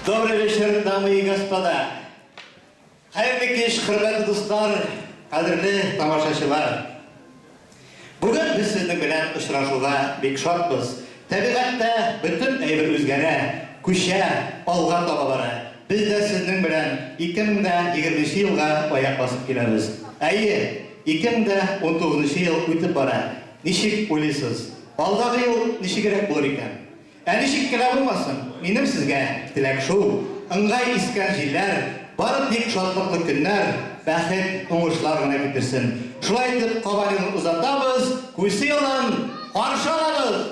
Добрый вечер, дамы и господа. Хайырлы кеш, құрметті достар, қадірлі тамашашылар. Бүгін біз сіздің білән ұшырашуға бек шатпыз. Табиғатта бүтін әйбір өзгәрі, күшә, алға таба бара. Біз де сіздің білән 2020 жылға аяқ басып келеміз. Әйе, 2019 жыл өтіп бара. Нешік ойлайсыз? Алдағы ел нешігерек болар екен? Нешік келе болмасын? Менің сізге тілек шоу, ыңғай искән жилер, бары тек шатлыклы күннәр, бәхет уңышлар гына китерсен. Шулай итеп кабалын узатабыз, күсе ялан каршы алабыз.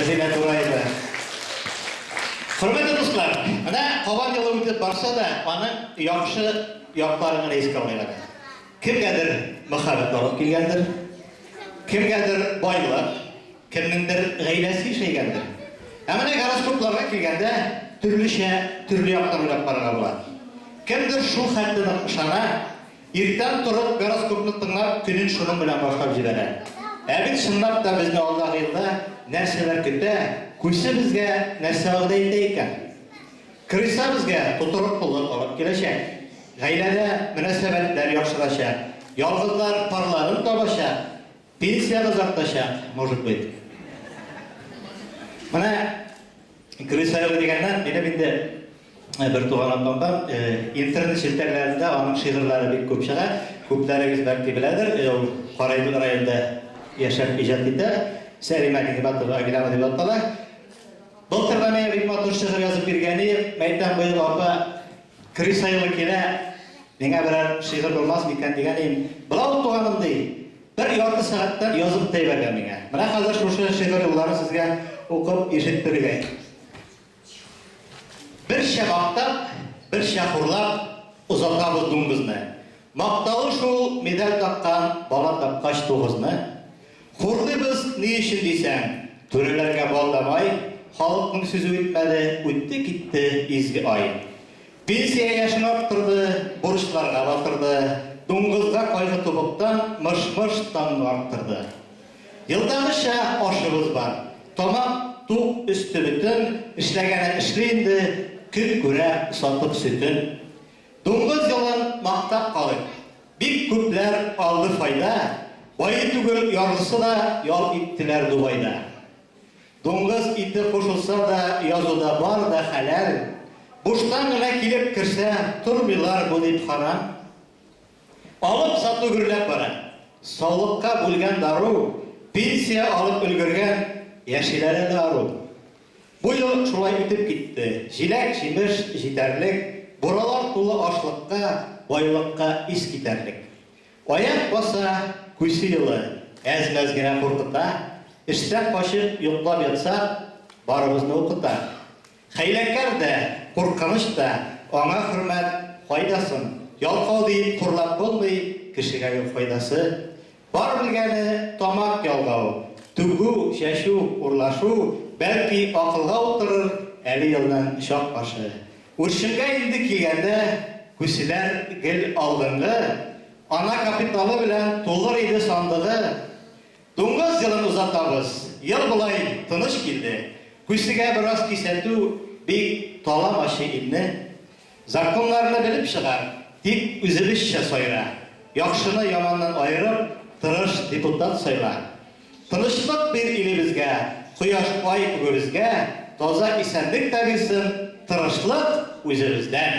Рәзилә Турайова. Хөрмәтле дуслар, менә кабан елы үтеп барса да, аның яхшы якларын искә алыйк. Кемгәдер мәхәббәт алып килгәндер, кемгәдер байлык, кемнеңдер гаиләсе ишәйгәндер. Ә менә гороскопларга килгәндә төрле яктан уйлап карарга була. Кемдер шул хәтле ышана, иртән торып гороскопны тыңлап, көнен шуның белән башлап җибәрә. Ә бит чынлап да безне алдагы елда нәрсәләр көтә, күсе безгә нәрсә вәгъдә итә икән. Крыса безгә тутырып кулын алып киләчәк. Гаиләдә мөнәсәбәтләр яхшырачак, ялгызлар парларын табачак, пенсияны артачак, может быть. Менә крыса дигәннән мине инде bir туган апам интернет челтәрләрендә аның шигырьләре бик күп чыга. Күпләрегез бәлки беләдер, ул Карайбыз районында яшәп иҗат итә. Сәлимә Гыйбатова Агилама дип атала. Былтыр да бик матур шигырь язып биргәне, мәйдан быел апа крыса елы килә, миңа берәр шигырь булмас микән дигән. Булау туганым ди. Bir ярты сәгатьтән язып тәйбәргән миңа. Менә хәзер шушы шигырьләрне сезгә укып ишеттерергә. Бірше мақтап, бірше хурлап, ұзатабыз дуңғызны. Мақталы шул медаль таққан бала тапқаш тоғызны. Хурлы біз не үшін дейсәң, төрелерге балдамай, халықтың сөзі өтмәді, өтті кетті изгі ай. Пенсия яшын арттырды, борышларға батырды, дуңғызға қайғы тобықтан мыш-мыш таңны арттырды. Йылдағыша ашыбыз бар, тамақ туқ үсті бүтін, ішләгәне ішлейінді, күн күрә сатып сөтін. Дуңғыз елын мақтап қалып, бик көпләр алды файда, байы түгіл ярлысы да ял иттілер Дубайда. Дуңғыз иті қошылса да язуда бар да хәләл, буштан гына килеп кірсе, тұрмилар бұл деп харам. Алып сату гүрләп бара, саулыққа бүлгән дару, пенсия алып өлгірген яшиләре дару. Бу ел шулай үтеп китте. Җиләк, җимеш, җитәрлек, буралар тулы ашлыкка, байлыкка ис китәрлек. Аяк баса, күсе елы, әз-мәз генә куркыта, эштән качып йоклап ятса, барыбызны укыта. Хәйләкәр дә, куркыныч та, аңа хөрмәт, файдасын, ялкау дип хурлап булмый, кешегә юк файдасы. Бар белгәне тамак ялгау, түгү, чәчү, урлашу, бәлки ақылға отырыр, әлі елдан шақ башы. Үршінге енді килгәндә, күселәр гел алдыңғы, ана капиталы белән толыр иде сандығы. Дуңғыз елын ұзатабыз, ел бұлай тыныш килде. Күсегә біраз кисәту, бик таламашы инне. Законларны біліп шығар, тик үзебезчә сайра. Яхшыны яманнан айырып, тырыш депутат сайла. Тынышлык бир илебезгә, Құяш ай күгімізге, таза исәндік тәбесін, тырышлық өзімізден.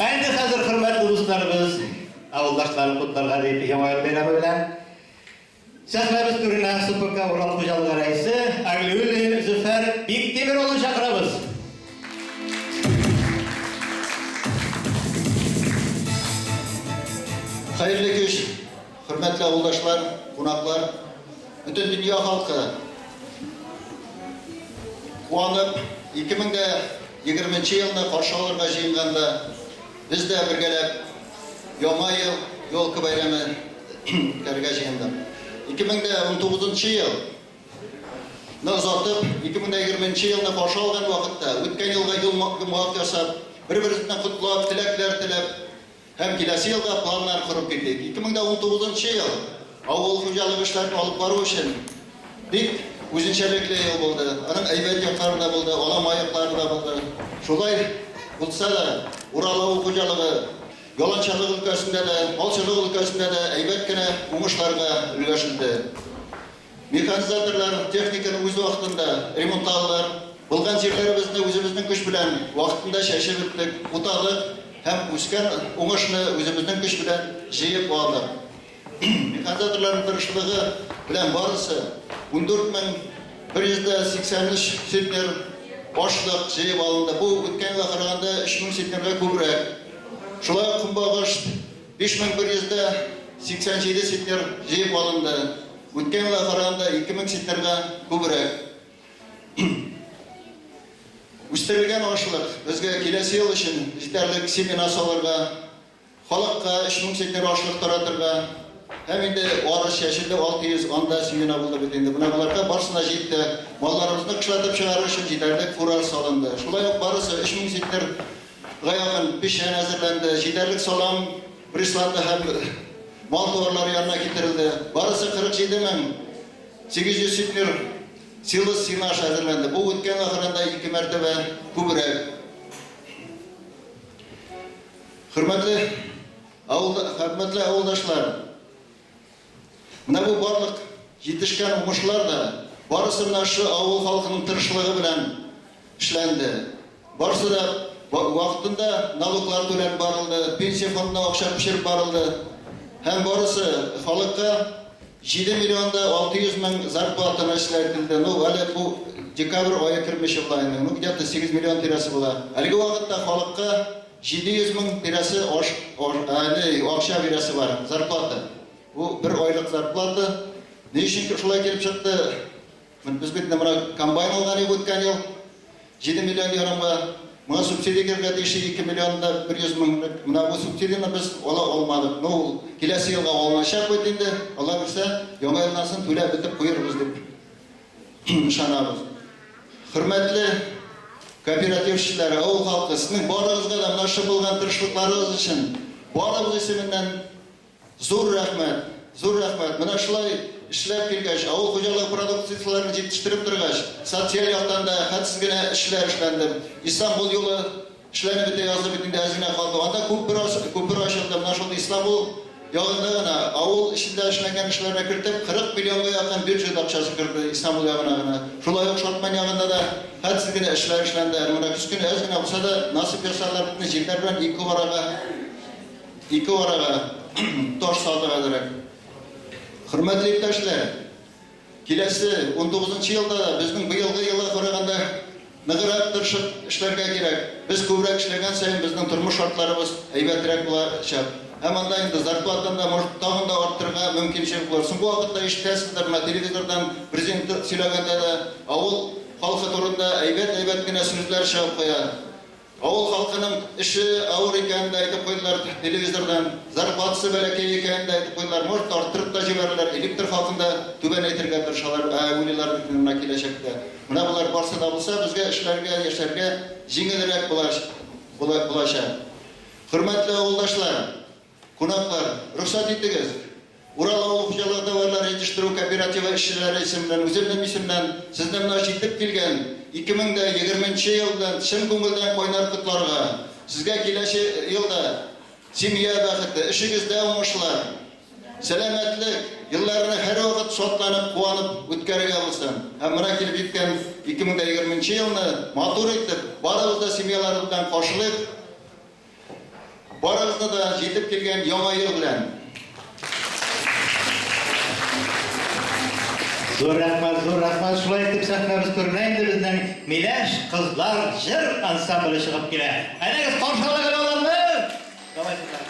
Әнді қазір құрметті достарымыз, ауылдашларын құттарға дейіп ямайыр байрамы білән. Сәхнәбіз түріне СПК Урал Қожалығы рәйсі, Әглеулин Зөфәр Бектемірұлын шақырамыз. Hayırlı kış, hürmetli avuldaşlar, konaklar, bütün dünya halkı kuanıp 2020 yılını karşı alırga jıyınganda biz de birgelep Yoma yıl Yolka bayramı kerge jıyındı. 2019 yılını uzatıp 2020 yılını karşı algan vakitte ötken yılga yıl muhak yasap bir-birisinden kutlayıp, tilekler tilep hem kilesi yılda planlar kurup gittik. 2019 yıl avul hocalık işlerini alıp barı için dik üzünçelikli yıl oldu. Onun eybet yaklarında buldu, olam ayaklarında buldu. Şulay bulsa da Uralı hocalığı, yolançalık ülkesinde de, malçılık ülkesinde de eybetkine uğuşlarına ülgeşildi. Mekanizatörler teknikanın öz vaxtında remontalılar, bulgan yerlerimizde özümüzün güç bilen vaxtında şaşı bittik, utalık, hem üsken uğuşunu özümüzün güç bilen jiyip aldık. Mekanizatörlerin tırışılığı bilen barısı 14.183 sentner başlık jiyip alındı. Bu ötken yıla qaraganda 3.000 sentnerge köprek. Şulay kumbağış 5.180 87 сеттер жиып алынды. Өткен жылға қарағанда 2000 сеттерге көбірек. Үстірілген ашылық бізге келесі ел үшін жетерлік семинацияларға, халыққа 3000 сеттер ашылық таратырға, әмінде орыс шешілді 610 семина болды бітенді. Бұларға барысына жетті. Малларымызды қышлатып шығару үшін жетерлік фураж салынды. Шулай барысы 3000 сеттер ғаяғын пешен әзірленді. Жетерлік салам Брисланды һәм мал товарлары янына кетірілді. Барысы 47.800 сеттер сыйлыс сыйлаш әзірленді. Бұл өткен ақырында 2 мәртебе көбірек. Хөрмәтле ауылдашлар, мына бұл барлық жетішкен ұмышлар да барысы нашы ауыл халқының тырышылығы білән ішленді. Барысы да вақытында налоглар төлен барылды, пенсия фондына ақша пішіріп барылды. Һәм барысы халыққа 7 миллионда 600 мың зарплатаны ішілетілді. Әлі бұл декабрь айы кірмеші бұлайын. Где-то 8 миллион тирасы бұла. Әлгі вақытта халыққа 700 мың тирасы ақша бересі бар, зарплата. Bu bir aylık zarplatı. Ne için şulay gelip çıktı? Biz bitne buna kombayn olğanı ötken yıl 7 milyon euroga, buna subsidiya kirgedi işi 2 milyonda 100 ming. Buna bu subsidiyani biz ola olmadık. No, kelesi yılga olmaşak ötende, ola bilse, yanga yıldan soň төлep bitip koyuruz dep ышанабыз. Hürmetli kooperativçiler, ауыл халқы, sizning barlig'ingizga da naşı bo'lgan tirishliklaringiz uchun barlig'imiz isminden zor rahmat. Mana shulay ishlab kelgach, ауыл xo'jaligi produksiyalarini yetishtirib turgach, sotsial yoqdan da hadsizgina ishlar ishlandi. Istanbul yo'li ishlarni bitta yozib bitdi, azgina qoldi. Onda ko'pir ochildi. Mana shunda Istanbul yo'lida ауыл ishida ishlagan ishlarga kiritib 40 millionga yaqin byudjet aqchasi kirdi Istanbul yo'lina. Shulay Şatman yo'lida da hadsizgina ishlar ishlandi. Mana kuskina azgina bo'lsa da nasib yasalar bitni yerlar bilan ikki varaga tosh saldırarak. Hürmetli yurttaşlar, kelesi 19-yılda bizning bu yılga qaraganda nag'irab tirishib ishlarga kerak. Biz ko'proq ishlagan sayin bizning turmush shartlarimiz aybatroq bo'lacak. Hamda endi zarplatdan da tag'in da orttirga mumkinchilik bor. Bu vaqtda eshitasizlar, televizordan prezident so'laganda da avul xalqi turida aybat-aybatgina so'zlar chiqib qo'yadi. Ауыл халқының іші ауыр екенін айтып қойдылар телевизордан, зарплатасы бәләкей екенін айтып қойдылар, может арттырып та жіберділер, электр халқында төбен әйтірге тырышалар, өлелердің келешекте. Мына бұлар барса да болса, бізге ішлерге, ешерге жеңілірек болашақ. Hürmetli ауылдашлар, қонақтар, рұқсат етіңіз. Урал ауыл xo'jaligi товарлар yetishtiruv kooperativi ishchilari ismidan, o'zimning ismimdan sizga mына жетіп kelgan 2020 yıldan chin ko'ngildan qo'ynar qutlariga sizga kelasi yilda семья бақыты, ishingizda o'ngishlar, salomatlik, yillarni har vaqt shodlanib, quvonib o'tkazgan bo'lsin. Mana kelib yetgan 2020 yilni motor etib, baribizda семьялар bilan qo'shilib, baribizda da yetib kelgan yangi yil bilan Zor rahmat. Şulay etip sahnamiz ko'rinaydi bizning Milash qizlar jir ansambli chiqib keladi. Ayniqsa qo'shnilar olarmi? Davaylar.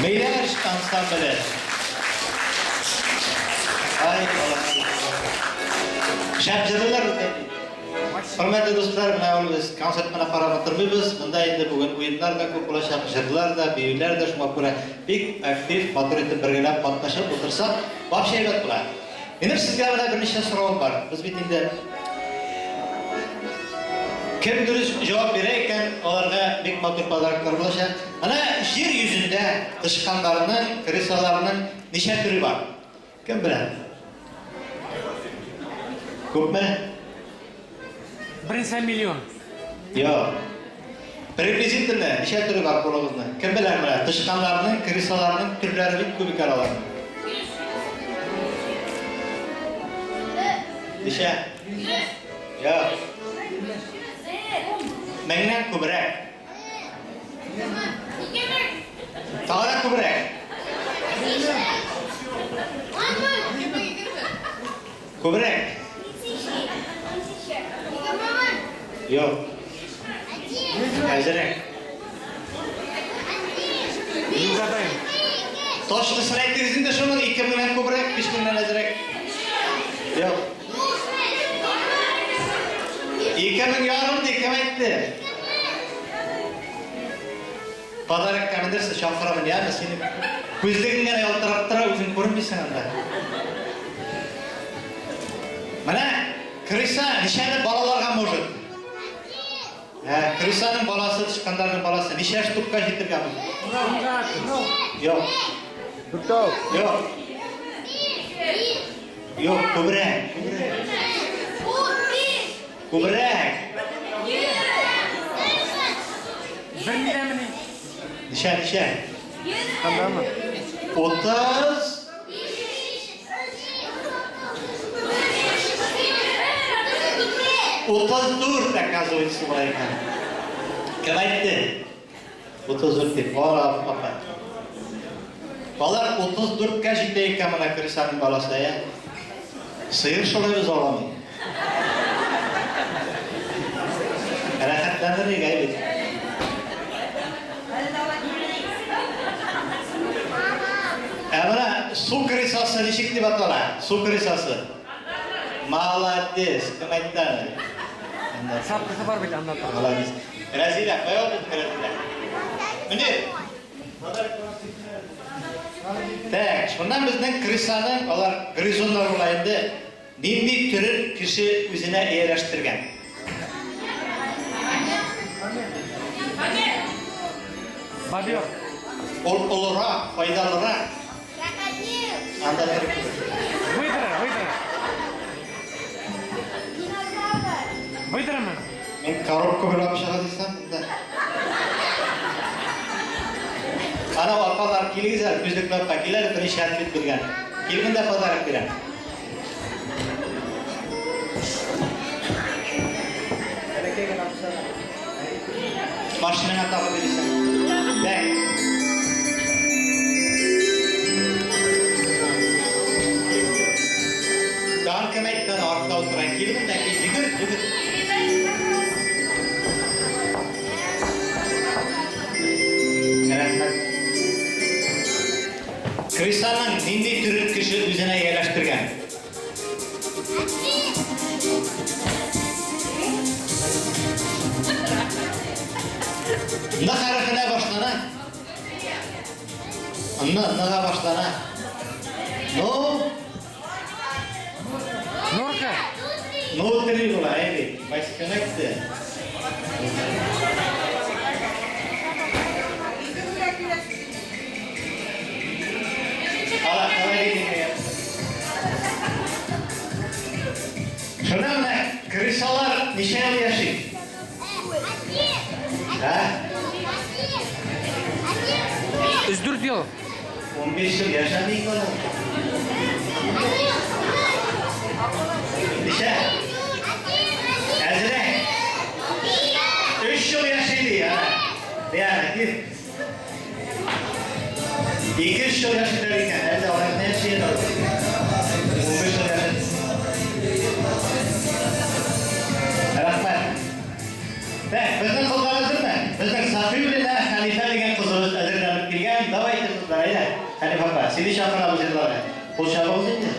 Meyler ansamblı. Ay Allah. Şapcılar. Hürmetli dostlar, biz konsert mana qarab o'tirmaymiz. Bunda endi bugun o'yinlar da ko'p bo'lishadi, shirlar da, biylar da shunga ko'ra bek aktiv motor etib birgalab qatnashib o'tirsak, vobshe haybat bo'ladi. Endi sizga mana bir nechta so'rovim bor. Biz endi kim durust javob berar ekan, ularga bek motor pazarliklar bo'lishadi. Mana yer yuzida tishqanlarning, kresalarining necha turi bor? Kim biladi? Ko'pmi? 1 milyon. Yo'q. Priblizitivno necha turi bor qo'lingizda? Kim bilar mana tishqanlarning, kresalarining turlari bit ko'p ekanlar. Necha? Yo'q. Mengdan ko'proq. Tog'dan ko'proq. Ko'proq. Yo'q. Azrak. Yuzadayım. Toshni siraytingizda shuni 2 mingdan ko'proq, 5 mingdan azrak. Yo'q. 2 ming yarim deb aytdi. Pazarlık kanıdırsa şafıramın ya, seni ko'zligingdan yaltirab turib o'zing ko'rinmaysan unda. Mana kirisa nishani bolalarga mavjud. Kirisaning bolasi, chiqqanlarning bolasi necha shtukka yetirgan? Yo'q. Tutup. Yo'q. Yok, kubrek. Kubrek. Nişan. Tamam mı? 30. Dur оказывается, Майка. Кімайтты? 34 деп. Папа. Балар 34-ка жетейік мына Крисаның баласы, я. Сиыр шолай өз аламын. Рахаттандырайық, айбет. Мына су крисасы нешік деп атала? Су крисасы. Молодец, кім айтты? Шапкасы бар бит, анда-та. Молодец. Разиля, қой олды, Разиля. Міне. Так, шунdan біздің крисаның, олар гризондар олайынды, нендей түрін кіші өзіне ерештірген. Бобер. Ол ұлырақ, пайдалырақ. Анда беріп. Выдрамын. Мен коробка біліп шыға дейсем, Анау апалар келгізер, көздік нотқа келер, бірінші әтпет берген. Келгінде подарок берем. Машинаңа тағы бересің. Бәк. Дан кім айттан артта отырайын. Келгінде жүгір. Крисаның нендей түрін кіші өзіне елештірген. Нық әріқіне башлана. Нұға башлана. Норка. Нутри бұла, әйбе. Байсыкөнекті. Ала, қалай деймін. Шына мына крисалар неше ел яшайды? Үздүр ел. 15 yıl yaşamayın oğlum. Nişe? Ezre? 3 yıl yaşaydı ya. Yani 2-3 yıl yaşadı iken evde olarak ne yaşaydı? 15 yıl yaşadı. Rahmet. Bizning qizlarimiz nima? Bizning Safiy bilan Hanifa degan qizimiz ajralib kelgan. Davay qizlar, ayla. Hanifa opa, seni chaqiramiz endi. Qo'shab o'zingiz.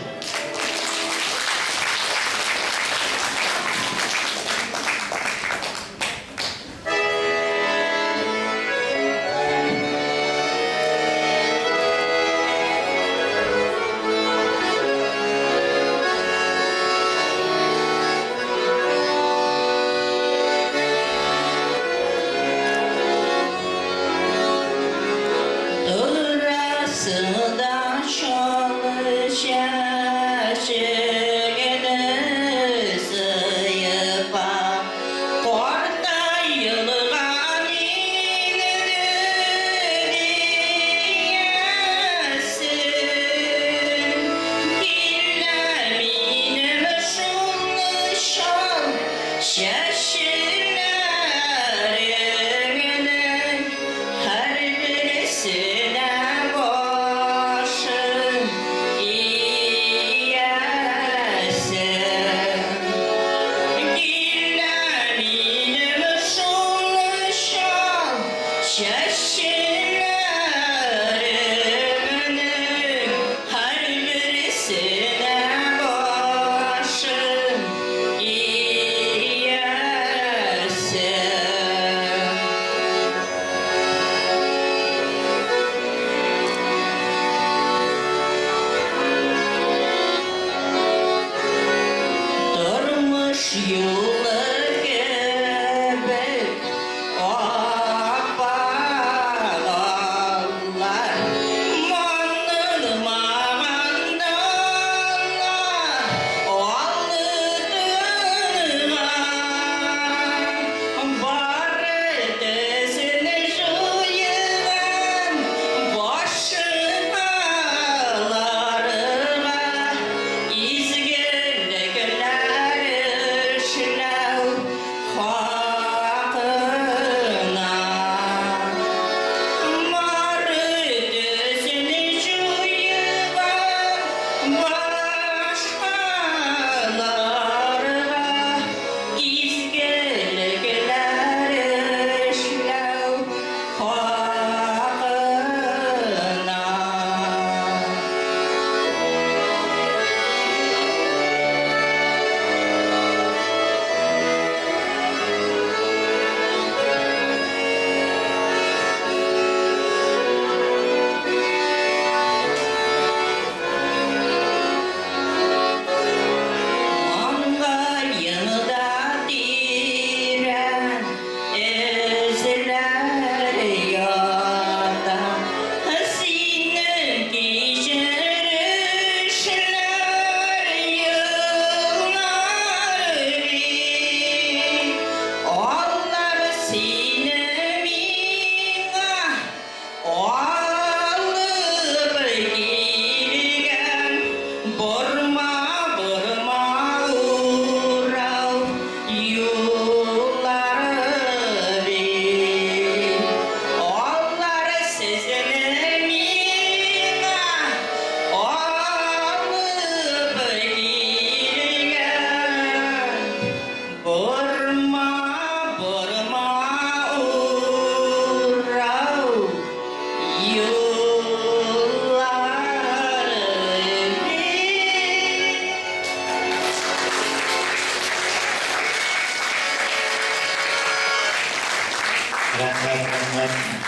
Рахмат.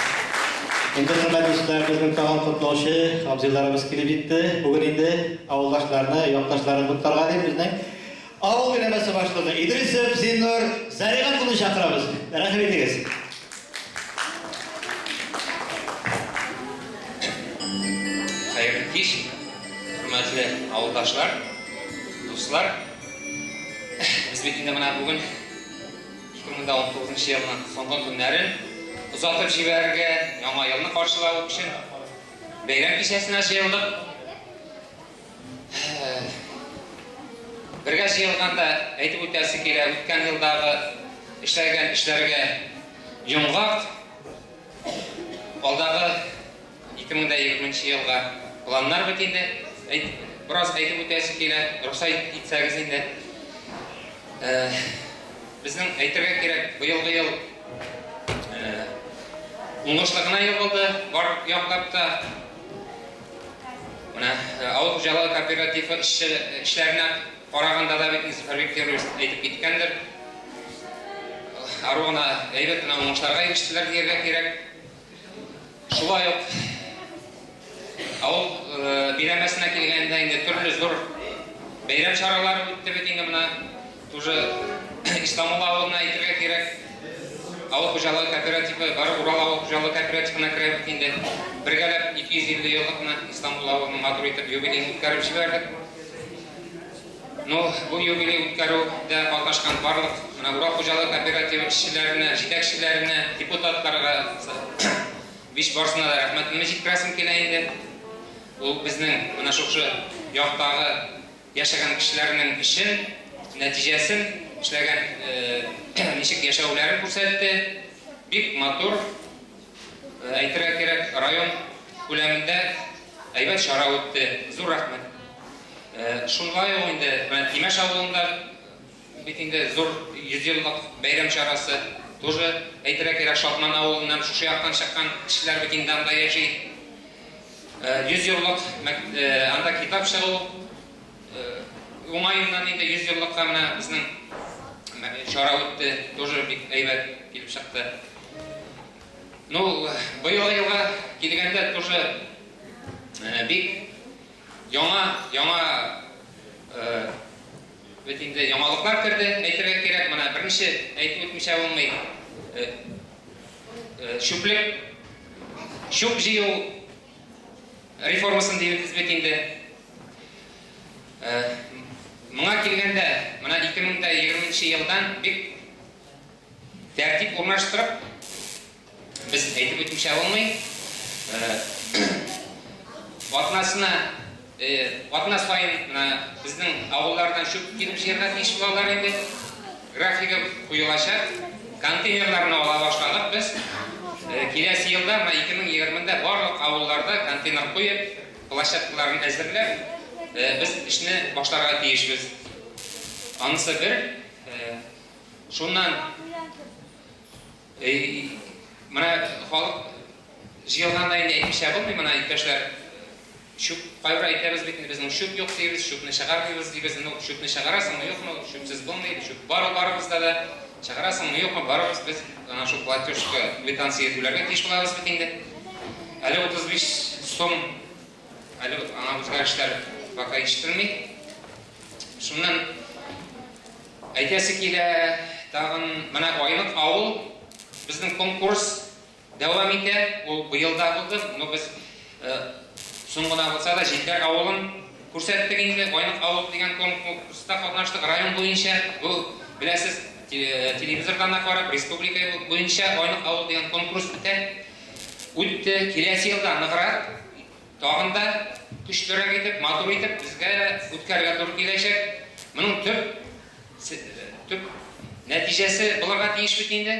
Енді құрметті достар, біздің тағам топлаушы абзелдарымыз келіп жетті. Бүгін енді ауылдашларны, яқташларын құттарға деп біздің ауыл билемесі башлығы Идрисов Зиннур Зариғатұлын шақырамыз. Рахмет етіңіз. Қайырлы кеш, құрметті ауылдашлар, достар. Біз бетінде мына бүгін 2019 жылының соңғы күндерін ұзатып жіберге жаңа жылны қаршылау үшін бәйрам кешесіне жиылдық. Бірге жиылғанда айтып өтесі келе өткен жылдағы ішлеген ішлерге жұмғақ, алдағы 2020 жылға пландар бітінде біраз айтып өтесі келе рұқсат етсеңіз енді біздің айтырға керек бұйылғы ел оңғышлығына ел болды, бар яқлапта ауыл қожалығы кооперативі ішлеріне қарағанда да бетіңіз фабриктер айтып кеткендір. Аруғына әйбет оңғышларға егіштілер дерге керек. Шулай оқ ауыл бейрамасына келгенде түрлі зор бейрам шаралары өтті бетінде мына тоже Истанбул ауылына айтырға керек. Ауыл қожалығы кооперативі, бары Урал ауыл қожалығы кооперативіне кіріп кеткенде біргелеп 250 жылдық Истанбул ауылының матур етіп юбилейін өткеріп жібердік. Бұл юбилей өткеруде қалқашқан барлық Урал қожалығы кооперативі ішшілеріне, жетекшілеріне, депутаттарға беш барысына да рахметімді жеткіресім келейінді. Ол біздің мына шоқшы яқтағы яшаған кішілерінің ішін, нәтижесін, ішлеген нешік яшауларын көрсетті. Бик матур, айтырға керек район көлемінде әйбет шара өтті. Зор рахмет. Шунлай ойынды, Тимеш ауылында бетінде зор 100 жылдық бәйрам шарасы. Тоже айтырға керек Шатман ауылынан шушы яқтан шыққан кішілер бетінде анда яши. 100 жылдық анда китап шығу. Оңайымнан енді 100 жылдыққа мына біздің шара өтті, тоже бик әйбет келіп шықты. Бұйылғы жылға келгенде тоже бик жаңа бетінде жаңалықтар кірді. Айтырға керек, мына бірінші айтып өтмеше болмай шөп жиу реформасын дейбіз бетінде. Мұңа келгенде, мұна 2020 жылдан бек тәртіп орнаштырып, біз айтып өтмеше болмай, ватына сайын біздің ауылдардан шөп келіп жерға тиіш болалар енді, графигі қойылашақ, контейнерларына ола башладық біз. Келесі жылда 2020-де барлық ауылдарда контейнер қойып, площадкаларын әзірлеп, біз ішіне башларға тиешбіз. Анысы бір, шуннан мұна халық жиылғанда енді айтмеше болмай, мұна айтпашлар шөп қайбір айтабыз бетінде біздің шөп жоқ дейбіз, шөпні шығармайбыз дейбіз, шөпні шығарасың, жоқ мұ, шөпсіз болмайды, шөп барымызда да шығарасың, жоқ мұ, барымыз біз шу платежка квитанция етулерге тиеш болабыз бетінде. Әлі 35 сом, әлі өзгеріштер бақа ешітілмей. Шуннан айтасы келі тағын мұна ойынық ауыл біздің конкурс дәуам ете, ол бұйылда болды. Біз соңғына болса да жетер ауылын көрсеттігінде ойынық ауыл деген конкурста қатынаштық район бойынша. Бұл білесіз телевизордан ақпарат республика бойынша ойынық ауыл деген конкурс өтті. Келесі жылда нығырат тағында күштірі кетіп, матур етіп, бізге өткерге тұр келешек. Мұның түп нәтижесі бұларға тиеш бетінде.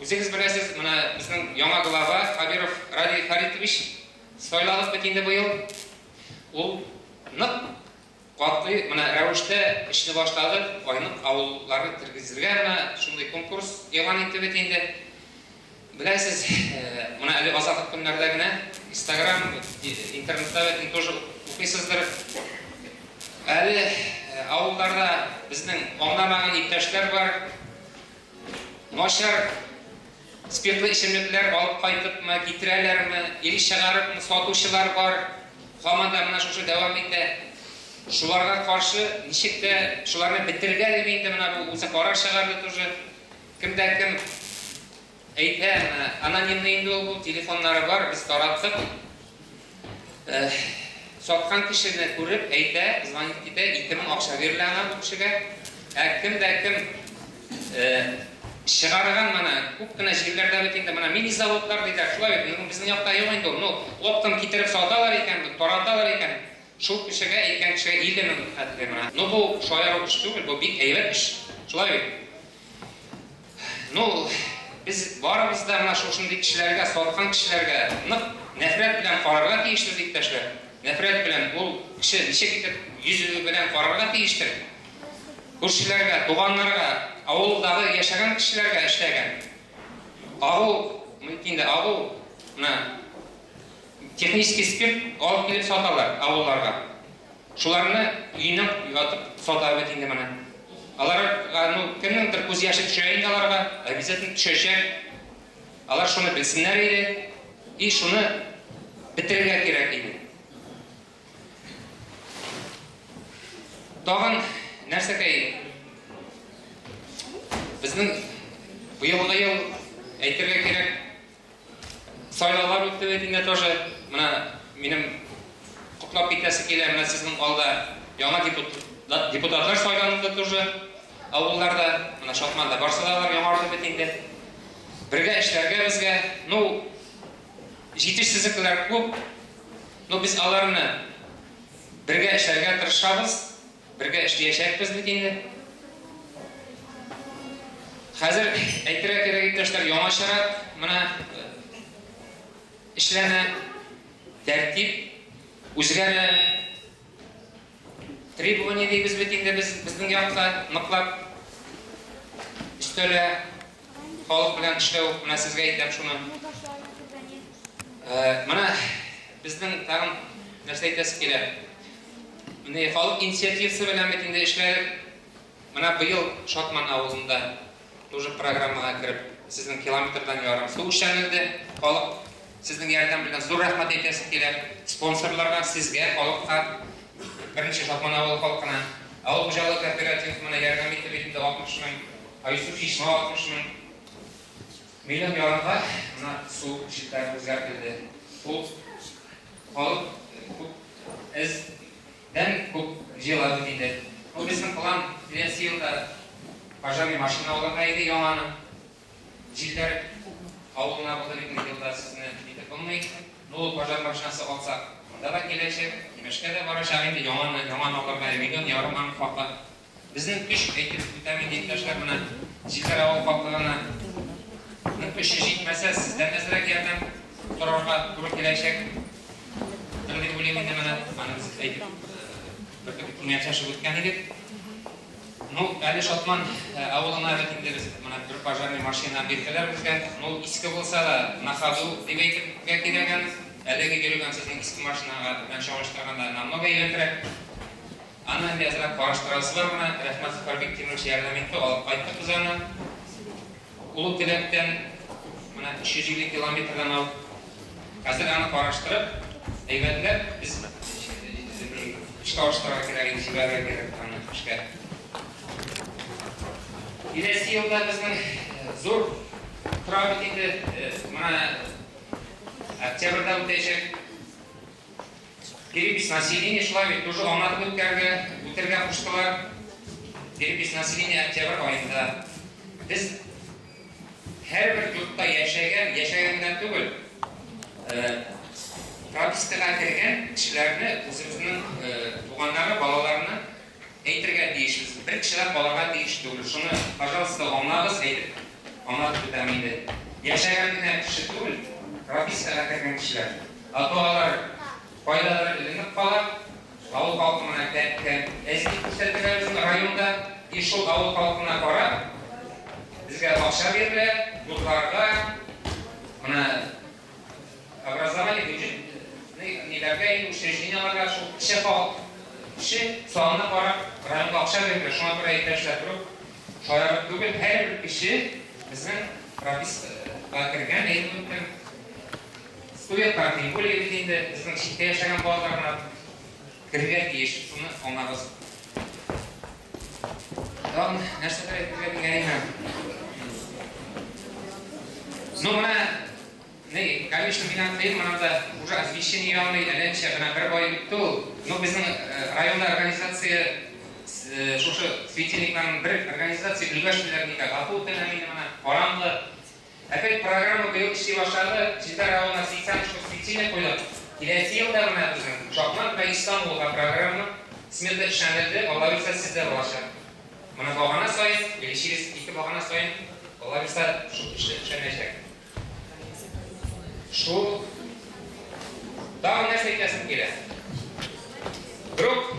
Өзіңіз білесіз, біздің яңа глава Хабиров Радий Харитович сойлалық бетінде бұйыл. Ол нық қуатты рәуішті ішіні баштады, ойынық ауыллары тіргізілге шындай конкурс елан етті бетінде. Білесіз, әлі азаттық күндердегіне Инстаграм, интернетта бетін тоже оқисыздар. Әлі ауылдарда біздің оңдамаған иптештер бар. Нашар spirtli içimlikler alıp kaytıp mı, getirirler mi, ili çıkarıp mı, satışçılar var. Hamanda bana şu devam etti. Şularga karşı nişikte şularını bitirgen demeydi bana bu uzak karar çıkardı tuşu. Kimden kim eğitim anonimliğinde bu telefonları var biz tarattık. Satkan kişini görüp eğitim zvanit gide 2000 akşa verilen bu kişiye. Kimden kim çıkargan bana kupkına şehirlerde bitinde bana mini zavodlar dediler. Şulay bizim yapta yok indi onu. Optan getirip satalar iken, tarantalar iken. Şu kişiye iken kişiye iyilemin hatırlayın bana. No bu şoyar o iş değil, bu bir eyvet iş. Şulay no biz varımızda bana şu şimdi kişilerge, satkan kişilerge nefret bilen kararga teyiştir diktaşlar. Nefret bilen bu kişi nişe gidip yüzü bilen kararga teyiştir. Kuşilerge, doğanlarga, avuldağı yaşayan kişilerge işlegen. Avul, mümkünde avul, texnik spirt alıp gelip satarlar avullarga. Şularını үйінен atıp satar betinde bana. Alar, kimdir көз yaşı düşeyin alarga, обязательно düşecek. Alar şunu bilsinler idi, и şunu bitirge gerek idi. Dağın нәрсәкәй bizning bu yılғы yıl әйтергә кирәк сайлаулар үтте бит инде тоже менә минем котлап китәсе килә менә сезнең алда яңа депутатлар сайланды тоже авылларда менә Шатманда барсалар яңарды бит инде бергә эшләргә безгә ну җитешсезлекләр күп ну biz аларны бергә эшләргә тырышабыз бергә эшләячәкбез бит инде. Хәзер әйтергә кирәк иптәшләр яңачарак менә эшләнә, тәртип үзгәрә. Требование дибез бит инде безнең якка ныклап өстәлә халык белән эшләү менә сезгә әйтәм шуны. Менә безнең тагын нәрсә әйтәсе килә. Менә халык инициативасы белән бит инде эшләдек. Менә быел Шатман авылында тоже программага кирип, сезнең километрдан ярым су эшләнелде. Халык сезнең ярдәм белән зур рәхмәт әйтәсе килә. Спонсорларга, сезгә, халыкка, беренче Шатман авылы халкына, авыл хуҗалык кооперативы менә ярдәм итеп инде 60 мең, Айсу чишмә 60 мең. Миллион ярымга менә су җиткән үзгәртелде. Бу халык дән күп җыелады диде. Бу безнең план киләсе елда пожарный машина алырга иде яңаны. Җилләр авылына булды бит елда сезне итеп булмый. Ну пожар машинасы алсак, монда да киләчәк, имешкә дә барачак инде яңаны алырга миллион ярым ан хакы. Безнең көч әйтеп үтәм инде иптәшләр менә җилләр авыл хаклыгына. Көче җитмәсә сездән әзрәк ярдәм торырга туры киләчәк. Тәкъдим бүлеме менә аны без әйтеп Миякинского үткән идек. Ну, әле Шатман авылына бит без менә бер пожарный машина бирделәр безгә. Ну, иске булса да, на ходу дип әйтергә кирәгән. Әлеге йөргән сезнең иске машинага белән чагыштырганда намного йөрәтрәк. Аны инде әзрәк караштырасызлар менә рәхмәт Фәрбик Тимурчы ярдәм итте, алып кайттык без аны. Улы Теләктән менә 350 километрдан алып хәзер аны караштырып, әйбәтләп без Шкафтарға кирәк, җибәрергә кирәк аны эшкә. Киләсе елда безнең зур проект инде менә октябрьдә үтәчәк. Перепись населения шулай бит тоже аңлатып үтәргә куштылар. Перепись населения октябрь аенда. Без һәрбер йортта яшәгәндән түгел. Пропискага кергән кешеләрне үзебезнең туганнары, балаларны әйтергә тиешбез. Бер кешеләр балага тиеш түгел. Шуны, пожалуйста, аңлагыз әйтеп. Аңлатып үтәм инде. Яшәгән генә кеше түгел, пропискага кергән кешеләр. Аталар кайдадыр эленеп кала. Авыл халкына әзерлек күрсәтергә безнең районда, и шул авыл халкына карап, безгә акча бирелә, юлларга, менә образование бюджет неләргә учрежденияларга шул кеше халык кеше санына карап районга акча бирелә. Шуңа күрә иптәшләр турып, шаярып түгел, һәрбер кеше безнең bakırken eğitimden stüdyo partiyi böyle bildiğinde bizim şirkette yaşayan bağlarına kırık diyiş bunu onlarız. Tamam, nerede kırık diyeyim ben? Numara ne? Kalmıştım binan değil, bana da уже освещение явно ленче, бана bir boy tu. Ну bizim rayonda organizatsiya şu светильникların bir organizatsiya ilgaşlarını da kapı tenemini bana oranlı. Опять программа bu yıl işi başladı. Cidden rayona 80 светильник koydu. Kilesi yılda bana bizim Şatmant ve İstanbul'a programı smirde işlenildi. Olabilirse sizde başlar. Bana bağına sayın, gelişiriz iki bağına sayın. Olabilirse şu işlenecek. Şu daha nerede eklesin ki? Grup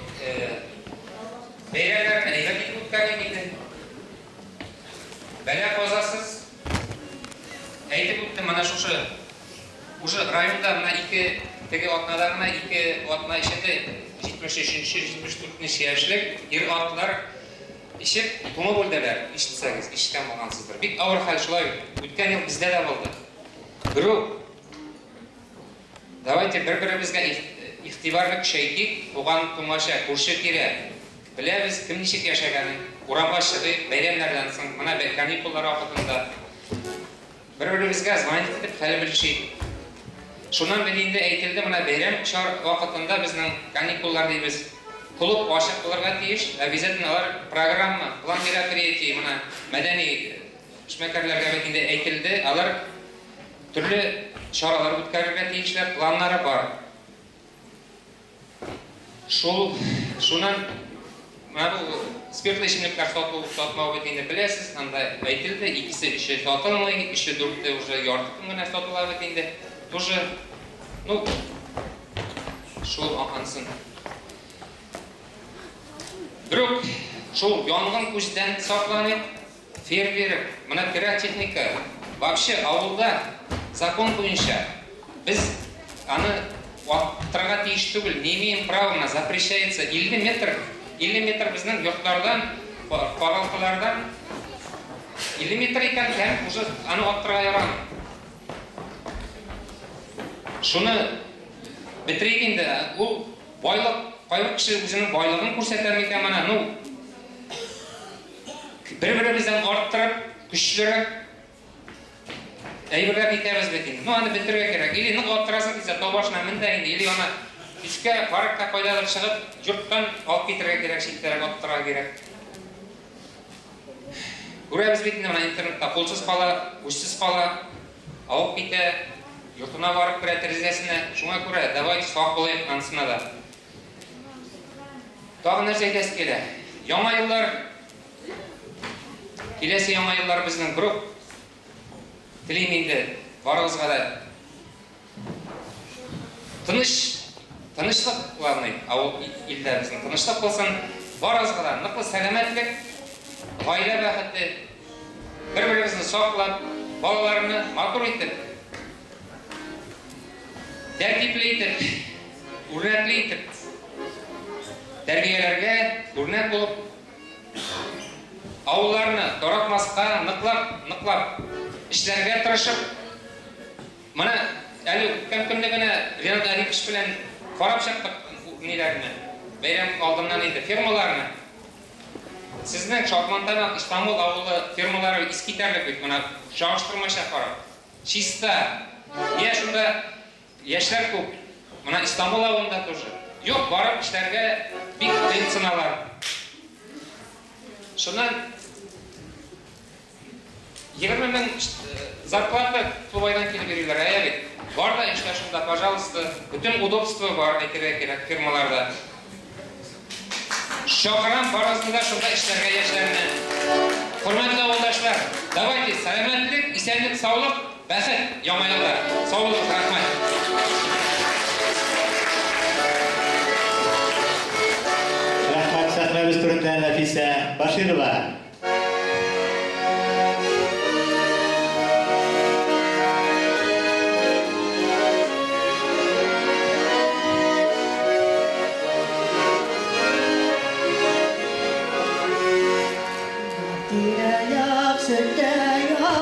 beylerlerine eyvallah tutkarı gitti. Bela kozasız eğitim tuttu bana şu rayonda bana iki teki otnalarına iki otna işinde 73-74 yaşlık yer atlar işip tuma boldalar işitseniz işten olgansızdır. Bir ağır hal şulay ötken yıl bizde de oldu. Grup Давайте bir-birimizga ixtibarlik şeyki, oğan tumaşa, kurşu kire. Bilemiz kim nişik yaşaganı, uğra başlığı, bayramlardan soň, mana kanikular vaqtında bir-birimizga zvanit edip hali bilishik. Şundan bilinde aytildi, mana bayram chor vaqtında bizning kanikular deymiz. Klub boshliq qilarga tegish, обязательно ular programma, plan мероприятий, mana madaniy ishmakarlarga bilinde aytildi, ular turli choralar o'tkazishga tegishli planlari bor. Shundan mana bu spirtli ichimliklar sotmoq ekanini bilasiz, anda aytildi, ikkisi ishi sotilmaydi, ishi 4'te уже yorti kungina sotiladi ekanda. Тоже, ну, shul oqansin. Biroq shu yong'in ko'zidan saqlanib, fermer, mana pirotexnika, вообще avulda закон bo'yicha biz ani vaqtlarga tegishli tugul, не имеем права, запрещается 50 metr bizning yurtlardan, qo'rg'onlardan 50 metr ekan, уже ani vaqtlarga yaram. Shuni bitirganda u boylik, qo'yib kishi o'zining boyligini ko'rsatamikan, mana nu bir-birimizdan orttirib, kuchliroq ayyorlar yetamiz bekin. No, ani bitirga kerak. Ili niq o'tirasan desa, to'boshna mindayin, ili ona ichka farqqa qo'ydalar chiqib, yurtdan olib ketirga kerak, shektarga o'ttirga kerak. Ko'ramiz bekin, mana internetda qo'lsiz qola, ushsiz qola, olib ketdi, yurtuna borib kiradi terizasini. Shunga ko'ra, давайте sog' bo'laylik ansinada. Tog'i narsa aytasiz kerak. Yangi yillar kelasi yangi yillar bizning guruh Diliminde varızga da tinchlik главный, avul ilda bizning tinchlik bo'lsin, varızga da niqli salomatlik, oila baxti, bir-birimizni saqlab, bolalarni matur etib, tartibli etib, o'rnakli etib, tarbiyalarga o'rnak bo'lib, avullarni to'ratmasqa niqlab işlerge tırışıp, mana ali o'tgan kundagina Renat Arifovich bilan qarab chiqdik nelerini, bayram oldindan edi firmalarni. Sizning Şatmantamaak İstanbul avuli firmalari iskitarlik, mana jo'shtirmasha qarab. Chista, ya shunda yoshlar ko'p. Mana İstanbul avulida тоже. Yo'q, borib ishlarga big pensionalar. Shundan 20 bin зарплата Тувайдан келіп берулер, аяғыт. Бар да, işte шында, пожалуйста, bütün удобство бар, айтырға керек фирмаларда. Шоқырам барасында шында işlerге ештеріне. Құрметті ауылдашлар, давайте, сәлеметтік, исәнлік, саулық, бәхет, ямайылдар. Саулық, рахмет. Rahmat sahnamiz turundan Nafisa Bashirova. Tidak sedaya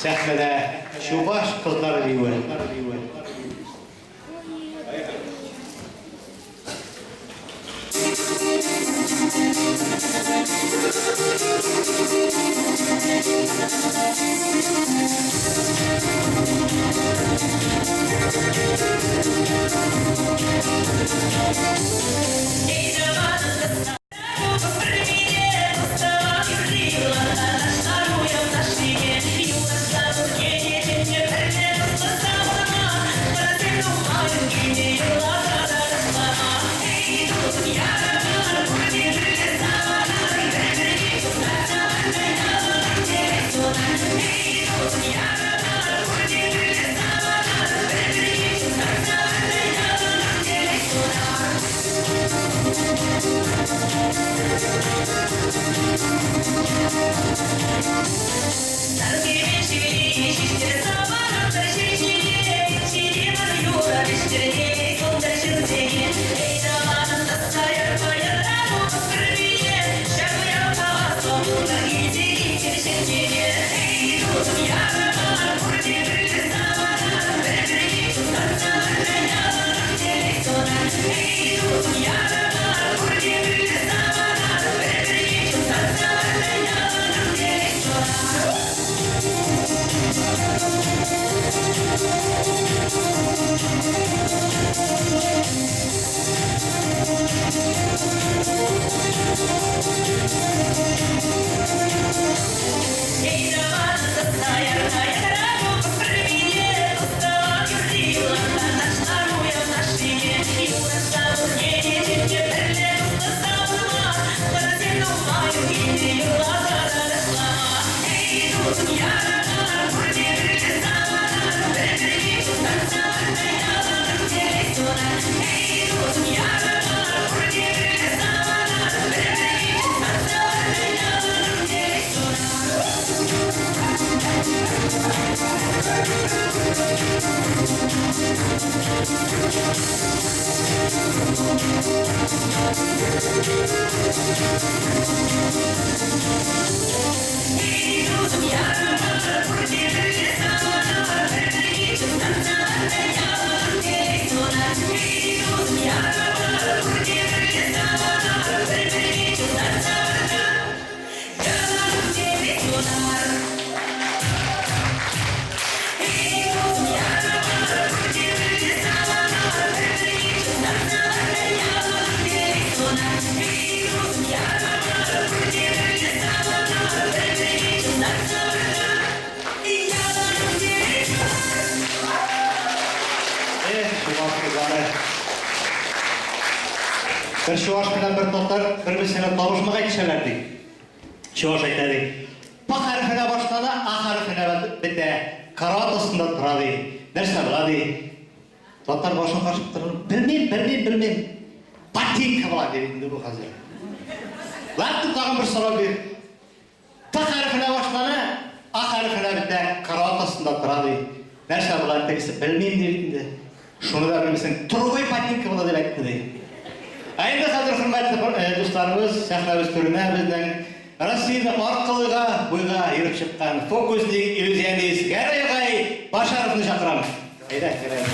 Sahnede şu baş kızlar diyor. Bir şuvaş bilen bir doktor bir-birisine tavuşmak aytışalardı. Şuvaş aytadi. Bu harfine başladı, A harfine bitti. Karat üstünde turadı. Nerse buladı. Doktor başına karışıp durdu. Bilmem. Patik kıvıla dedi bu hazır. Lan tağın bir soru bir. Bu harfine başladı, A harfine bitti. Karat üstünde turadı. Nerse buladı tekisi bilmem dedi. Şunu da bilmesin. Turgay patik kıvıla dedi. Aynı kadar hürmetli dostlarımız, sahnemiz türüne bizden Rossiyada orqalığa, buyga yürüp çıqqan fokuslik illüzionist Gerayagay Başarovni chaqiramiz. Hayda, Gerayagay.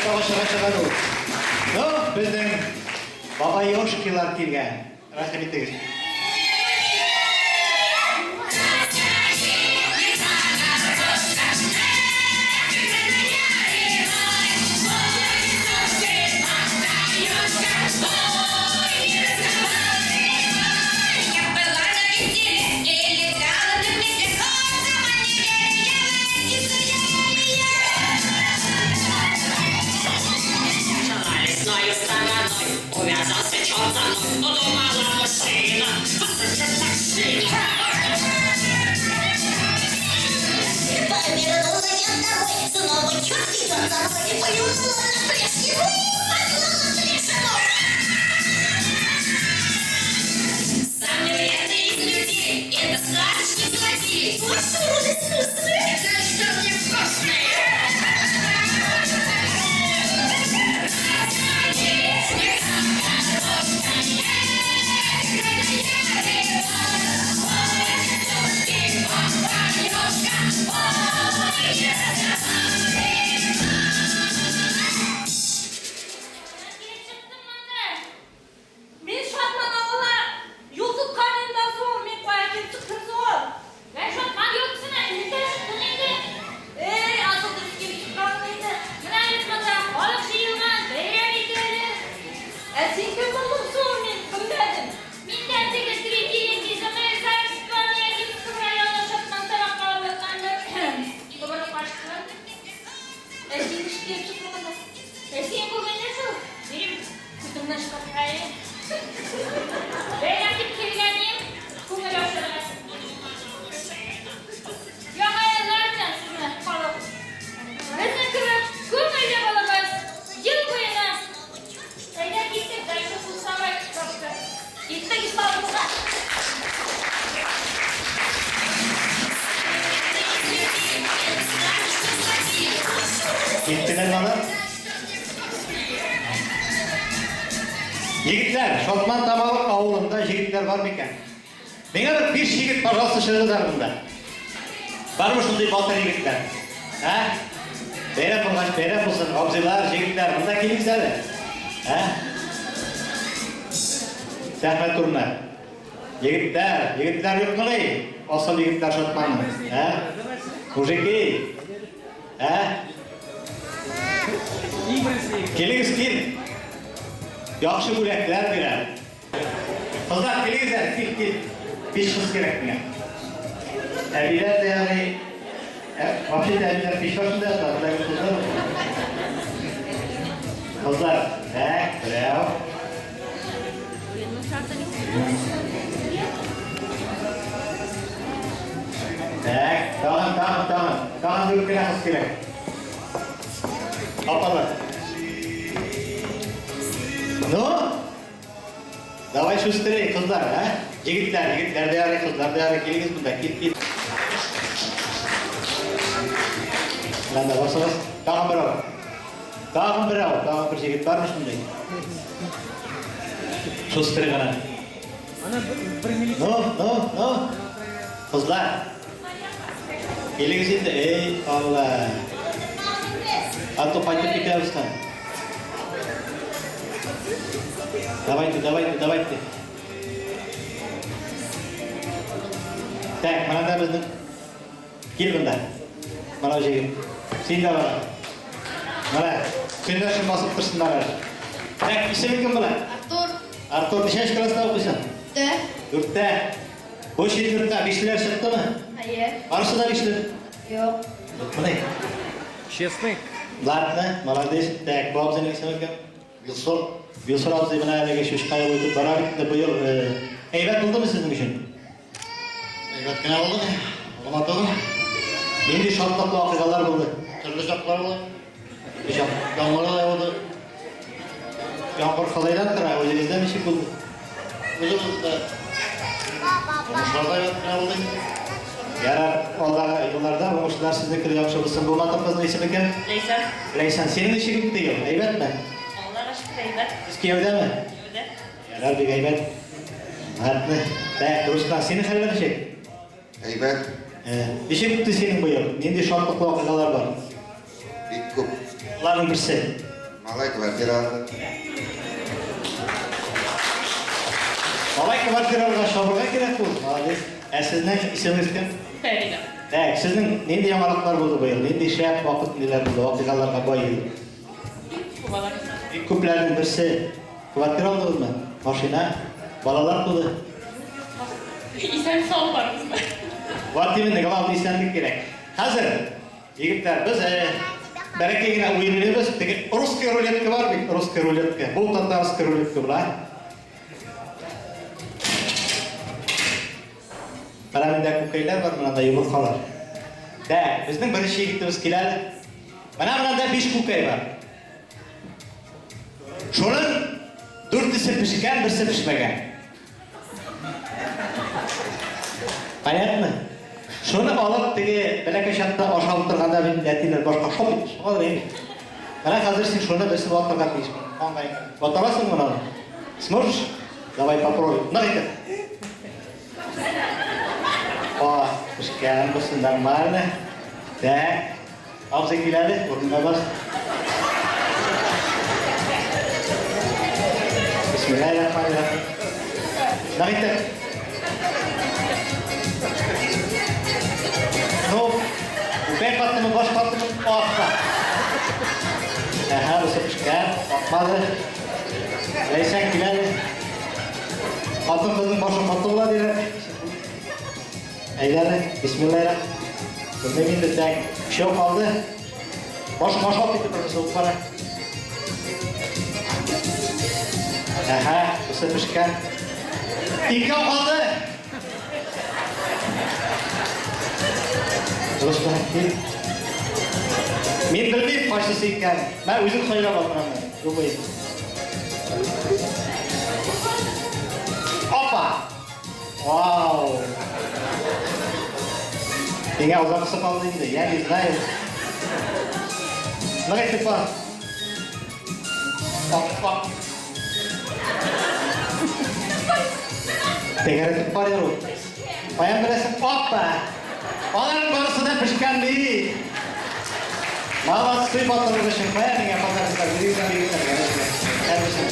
тамашаға шығады. Ну, біздің баба Ёшкилар келген. Рахмет егіз. Увязался черт за мной, удумала мужчина, послушай таксина. Повернула я домой, снова черт идет за мной, плюнула на прежний руй, послала трясаной. Самый верный из людей, это сказочный злодей. Вот что он искусственный, это что мне вкусный. Мен Шатман ауылына YouTube kanalından sonra men koyayım çıkırdı ol. Ben Şatman yoksun'a ünite çıktın indi. Asıldı bizim çıkardın indi. Mına yutmada balık şiirman, beyler gidelim. Sen köp olursun men kımdadım. Minden de getireceğim bizim evler Şatman'a gittim rayona Şatmantamak ağırlıklandı. Babada başkılar. Sen işleyip çıkmadı. Sen bu beni şu. Benim kutumdan çıkartmayı. Ben gidip kirleneyim, kumla başlarım. Yamayazlarken sizinle kalıp. Resim kırıp, kumla balamaz. Yıl boyuna. Eğer gittik, dayışı bulsama kaptı. Gittik İstanbul'a. Gittiler bana. Yigitler, Şatmantamak avulunda yigitler var mı iken? Bana bir yigit parası şırızlar bunda. Var mı şunday batır yigitler? Ha? Beyre bulgaç, beyre bulsun, abziler, yigitler, bunda kim güzel? Ha? Zahmet durma. Yigitler yok mu ne? Asıl yigitler Şatmanlı. Ha? Mujiki. Ha? Keliniz kim? Yaxşı yürekler birer. Kızlar kelingizler, kil. Beş kız gerek mi? Ebiler de yani, vapşi de ebiler beş başında yazlar, buradaki kızlar mı? Kızlar, bravo. Tamam, bir kere kız gerek. Apalar. No? Давай шустрее, kızlar, ha? Yigitler de araya, kızlar da araya, geliniz bunda, git. Lan da bas. Tamam bravo. Tamam bir yigit varmış bunda. Şustre gana. No. Kızlar. Geliniz indi, ey Allah. Atı paytıp gidiyoruz kan. Давайте. Так, mana da bizning. Kel bunda. Mana o yerga. Sen de bana. Mana, seni şunu basıp tursunlar. Tak, ismin kim bular? Artur, neçinchi klassda o'qiysan? 4'te. Boş yer 4'te, 5'ler chiqdimi? Hayır. Arasida 5'ler? Yok. Mana. Честный. Ладно, молодец. Так, bu abzani ismi kim? Yusur abzi bana eve geçmiş, kaya boyutup beraber de bu yıl heybet buldu mu sizin için? Heybet gene oldu mu? Olmadı mı? Şimdi şartlıklı vakıgalar buldu. Türlü şartlar oldu. Yağmurlar da oldu. Yağmur kalaydan kıra, özünüzden bir şey buldu. Özümüzde. Olmuşlarda heybet gene oldu. Yarar, oldaki yıllarda olmuşlar sizde kırı yapışabilirsin. Bu matapızın ismi kim? Leysan, senin işi gitti yıl, heybet mi? Eski evde mi? Evde. Yarar bir heybet. Hatlı. Durustan, senin halde bir şey? Heybet. İşi bitti senin bu yıl. Nindi şartlıklı vakıgalar var. Bitkup. Onların birisi. Малай квартира. Малай квартираға шабырға керек бұл. Молодец. Сіздің ісіңіз кім? Фәрида. Так, сіздің нендей жаңалықтар болды биыл? Нендей шәп вақыт нелер болды? Вақиғаларға байылды. Көплердің бірсі квартира алдыңыз ма? Машина? Балалар туды? Исән сау бармыз ба? Вот именно, главный исәнлік керек. Қазір, егіптер, біз бәрекегіне ойынымыз, русская рулетка бар бек, русская рулетка. Бұл татарская рулетка бұла. Парамында көкейлер бар, мұнанда жұмыртқалар. Так, біздің бірінші егіттіміз келеді. Мұнанда 5 көкей бар. Шоның 4-сі пішкен, 1-сі пішмеген. Понятно? Шоны алып, теге бәләкәй шатта ашалып тұрғанда әтилер башқа шоп етті. Шоғалыр емес. Мына қазір сен шоны бәсіп отырған дейсің. Отырасың мұнаны? Сможешь? Давай попробуй. Нұқ етіп. О, пішкен бұсын нормально. Так. Абза келеді, орнына бас. Бисмиллахиррахманиррахим. Нұқ етіп. Ну, бәк баттымын, баш баттымын, оққа. Бұсы пішкен, оқмады. Ләйсән келеді. Қатын қыздың башы қаты болады еді. Әйләді, бисмиллахиррахманиррахим. Бұнда енді тәк үшеу қалды. Башы алып кетіп бірді соғып бара. Бұсы пішкен. 2 қалды. Дұрыс па? Мен білмеймін қайсысы екен. Мен өзім сайлап алдым. Жобайым. Опа! Вау! Ең аузақысы қалды енді. Я не знаю. Нұқ етіп бар. Опа! Тегер етіп бар еру. Баян білесің. Опа! Олардың барысы да пішкен дейі. Молодцы, батырды шықпая, менге патарыстар, жүрегізден бейгіздер. Әрбісін.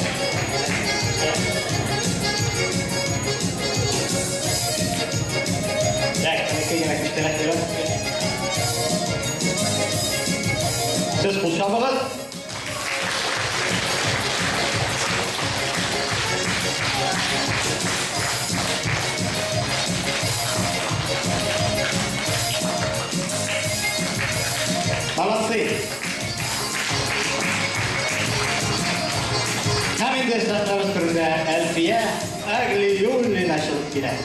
Так, кәнекейген әкіштер әкелер. Сіз бұл шабығыз. Молодцы! Hemen desteklerimiz türünde Elfiye Agli Yulli naşılıp gider.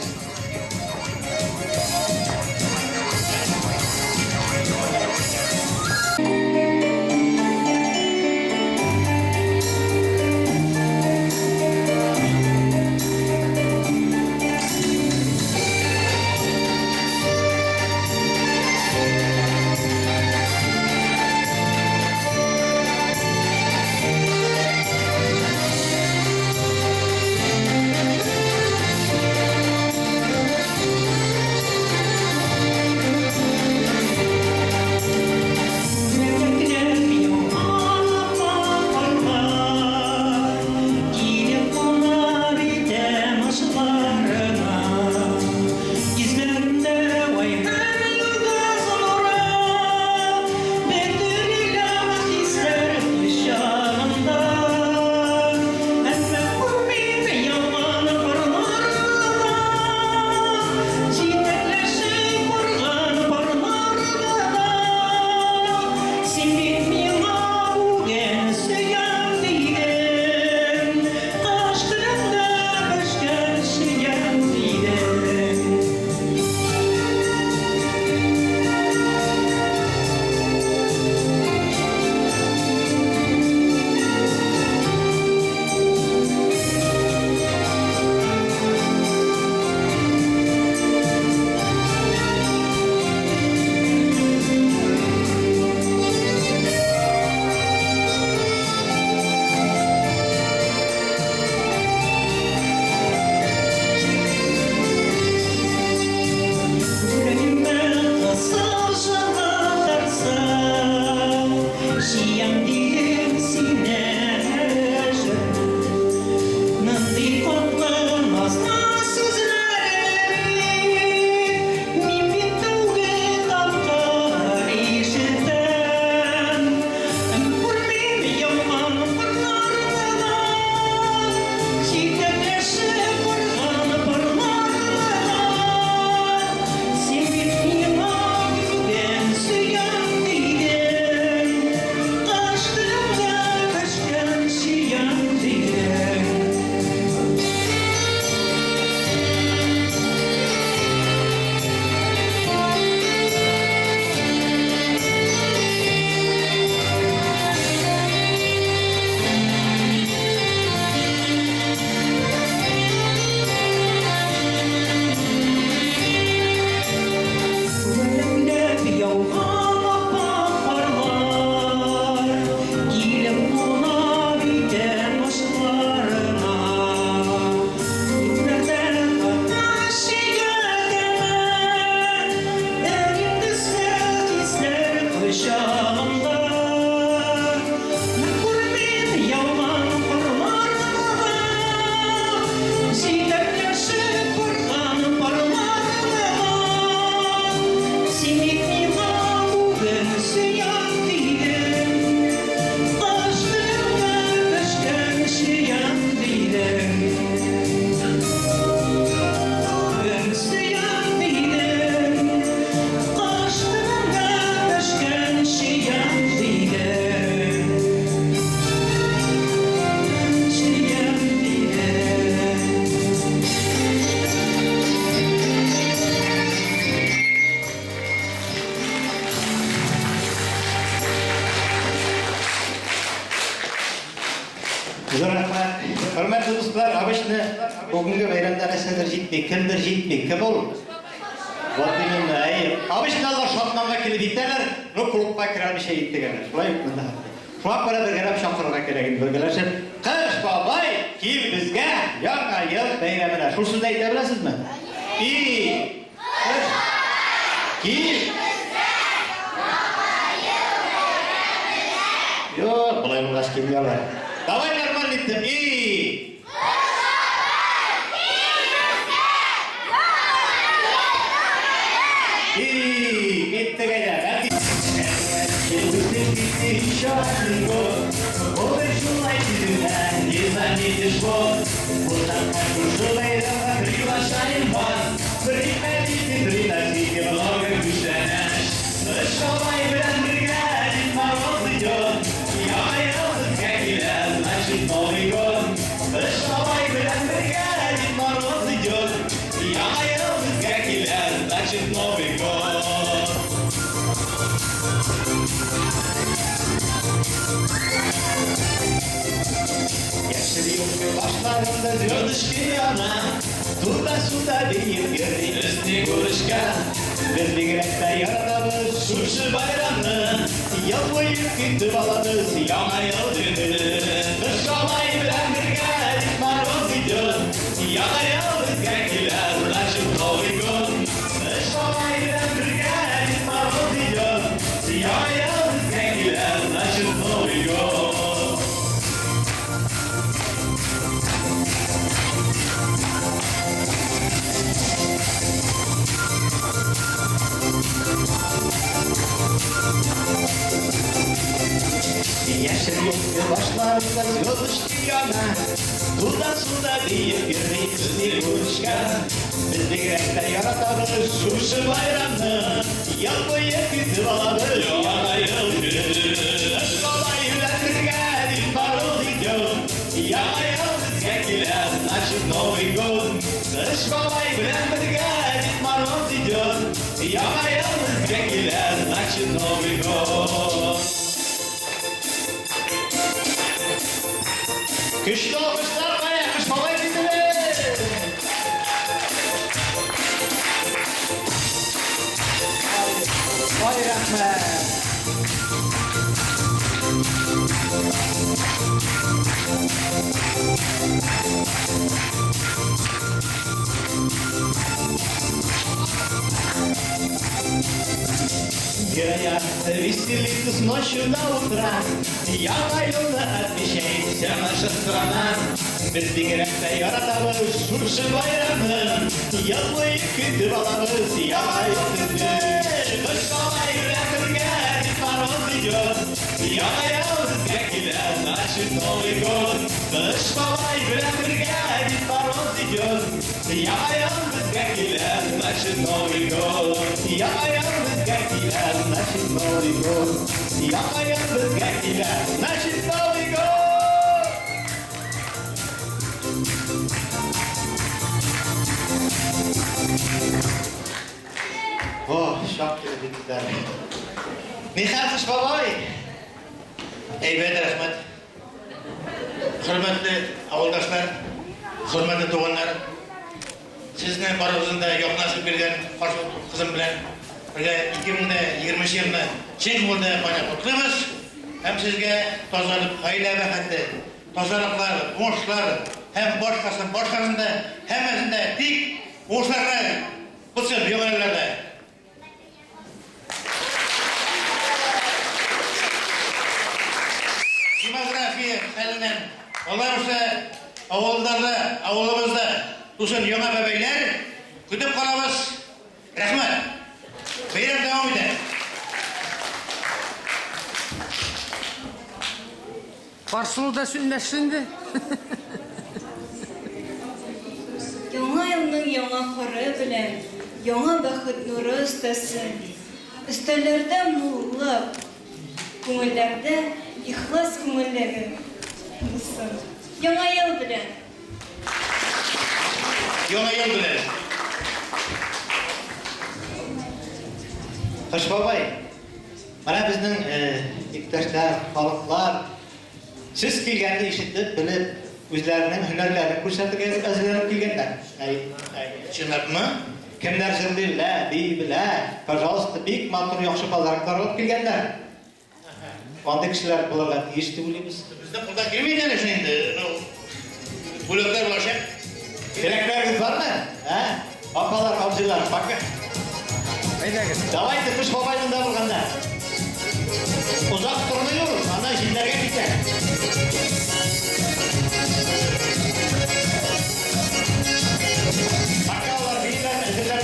Siang dingin sinar Hürmetli dostlar, abişne bugünkü bayramda resedir jitmek, kimdir jitmek, kim olur? Vatinin ayı. Abişne Allah şatmanға kelip itteler, no klubqa kirar bir şey ittegeler. Şulay yutmanda. Şulap bara bir garap şakırga keregin bölgelerse. Kış babay, kil bizge, yana yıl bayramına. Şu sözde ite bilasizmi? İyi. Kış. Kil. Yok, bulay mulaş kimyalar. Давай нормально идти. И... И... Bitti gece. Новый год, шалай белән бергә Дед Мороз идет. Яңа ел безгә килә, значит Новый год. Яшел елка башларында звездочки яна, туда-сюда бейеп йөрди Снегурочка. Без бигрәк тә яратабыз шушы байрамны, ел буе көтеп алабыз яңа ел көне. Шалай белән бергә Дед Мороз идет. Яңа ел безгә килә, значит Новый год. Шалай белән бергә Дед Мороз идет. Яңа ел безгә килә, значит Новый год. Яшел елка башларында звездочки яна, туда-сюда бейеп йөрди Снегурочка. Без бигрәк тә яратабыз шушы байрамны, ел буе көтеп алабыз яңа ел көне. Шалай белән бергә Дед Мороз идет. Яңа ел безгә килә, значит Новый год. Шалай белән бергә Дед Мороз идет. Яңа ел безгә килә, значит Новый год. Güçlü alkışlar kaya, kış babay gidilir. Vay rahmet. Говорят, веселится с ночью до утра. Я района отмечает вся наша страна. Без бигрәк тә яратабыз шушы байрамны, ел буе көтеп алабыз яңа ел көне. Шалай белән бергә Дед Мороз идет. Яңа ел безгә килә, значит Новый год. Шалай белән бергә Дед Мороз идет. Яңа ел безгә килә, значит Новый год. Яңа ел безгә килә, значит Новый год. Яңа ел безгә килә, значит Новый год. Oh, şak gibi bittiler. Nihal kış babay. Eyvallah rahmet. Hürmetli avuldaşlar, hürmetli tuğanlar. Sizni barımızda yok nasip bergen kızım bilen 2020 yılını çiğ oldu yapana kutluyoruz. Hem sizge tozarlık, hayli bakatlı, tozarlıklar, borçlar, hem borçlarında, hemesinde dik borçlarına kutsun yönelerinde. Demografiya elinden olursa avullarda, avulumuzda tutsun yöne bebeyler kütüp kalabız. Rahmet. Bayram devam eder. Barcelona'da sünneşsindi. Яңа елның яңа коры белән, яңа бәхет нуры өстәсен. Өстәләрдә муллык, күңелләрдә ихлас күңеллеге булсын. Яңа ел белән. Яңа ел белән. Кыш бабай, mana bizning iktashlar, xalqlar Siz kelganda eshitib, bilib, o'zlarining hunarlarini ko'rsatishga azlanib kelganlar. Tushunarmi? Kimlar jildilar, beybilar, пожалуйста, bek matur yaxshi pazarliklar olib kelganlar. Qanday kishilar bularni eshitib o'ylaymiz? Bizda qo'ldan kelmaydi ana shu endi. Bo'laklar bo'lsa, Keraklarimiz bormi? Ha? Opalar, abzilar, paka. Давайте kush babayında bo'lganda. Uzoq turmaymiz, ana jinlarga ketgan. Pakalar, beylar, izlar.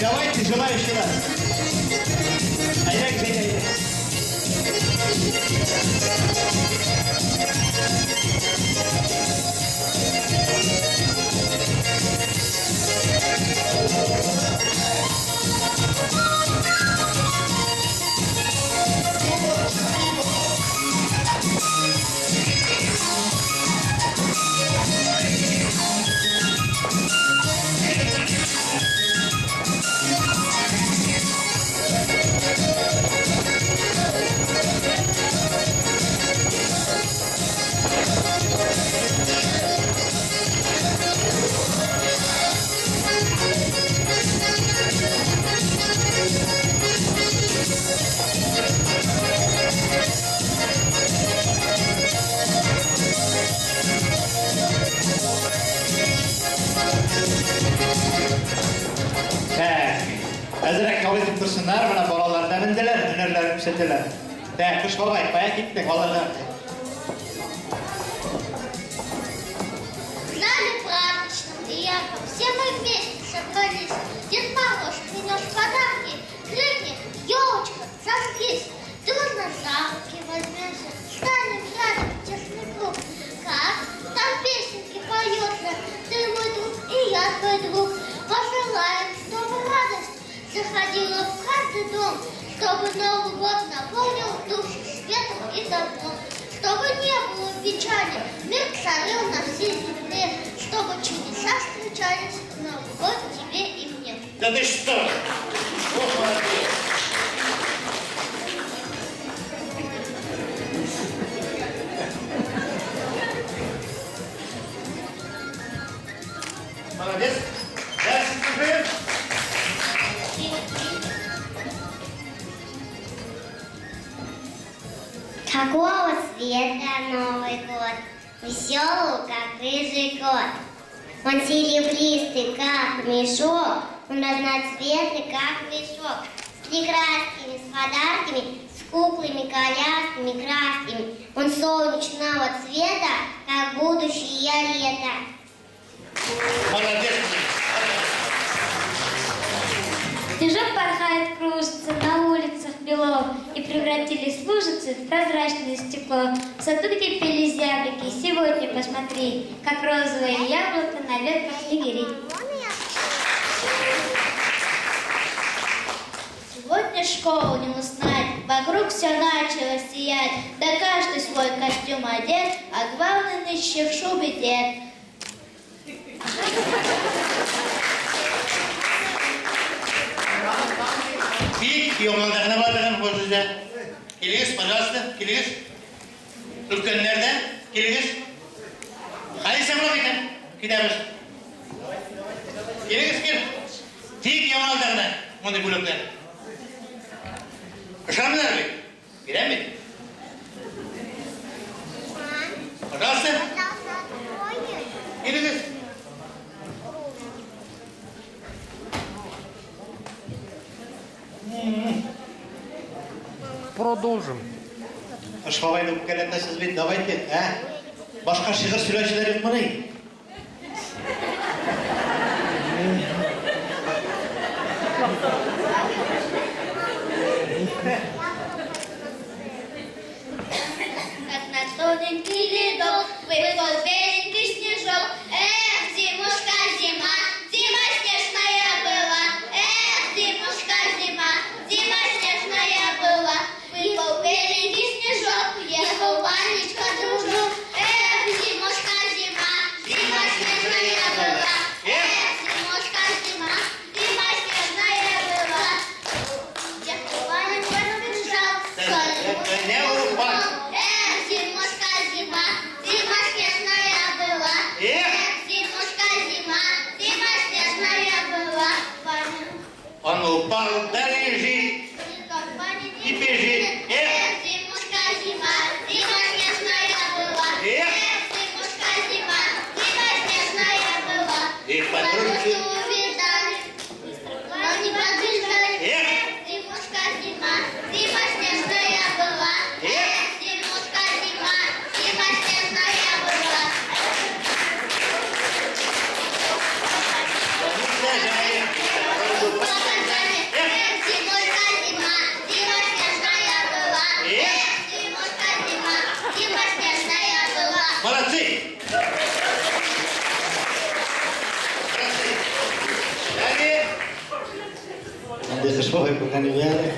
Давайте, желающие нас. Айдак. Azrak kabul edip dursunlar, bana balalardan indiler, hünerlerini yükseltiler. Kuş babay, bayağı gittik, balalar. Знали празднично, приятно, все мы вместе собрались. Дед Мороз принес подарки, крикнет: елочка, зажгись. Дружно за руки возьмемся, станем рядом, тесный круг. Как там песенки поется, ты мой друг и я твой друг. Пожелаем, чтобы радость заходила в каждый дом, чтобы Новый год наполнил душу светом и добром, чтобы не было печали, мир царил на всей земле, чтобы чудеса встречались в Новый год тебе и мне. Да ты что? Вот молодец. Молодец. Дальше слушаем. Какого цвета Новый год? Веселый, как рыжий кот. Он серебристый, как мешок, он разноцветный, как мешок. С прекрасками, с подарками, с куклами, колясками, красками. Он солнечного цвета, как будущее лето. Молодец. Снежок порхает, кружится, на улицах бело, и превратились лужицы в прозрачное стекло. В саду, где пели зяблики, сегодня посмотри, как розовое яблоко на ветках снегирей. Сегодня школу не узнать, вокруг все начало сиять, да каждый свой костюм одет, а главный нынче в шубе дед. Бик, yollarına bakın hocam. Geliriz, pazartesi, geliriz. Türkler nerede? Geliriz. Hayır, sen bırak gidin. Gidiyoruz. Geliriz, gel. Tik yollarına, bunu buluklar. Işıramlar mı? Gider mi? Pazartesi. Geliriz. Продолжим. Ашхавайны укалетна siz bit, давайте, Başka şiir söyleşiler yok mu ne? Как на тоненький ледок выпал беленький снежок. Эх, зимушка, зима, зима снежная была. Эх, зимушка, зима, зима снежная была. Выпал беленький снежок, ехал шоу көргені бәрі.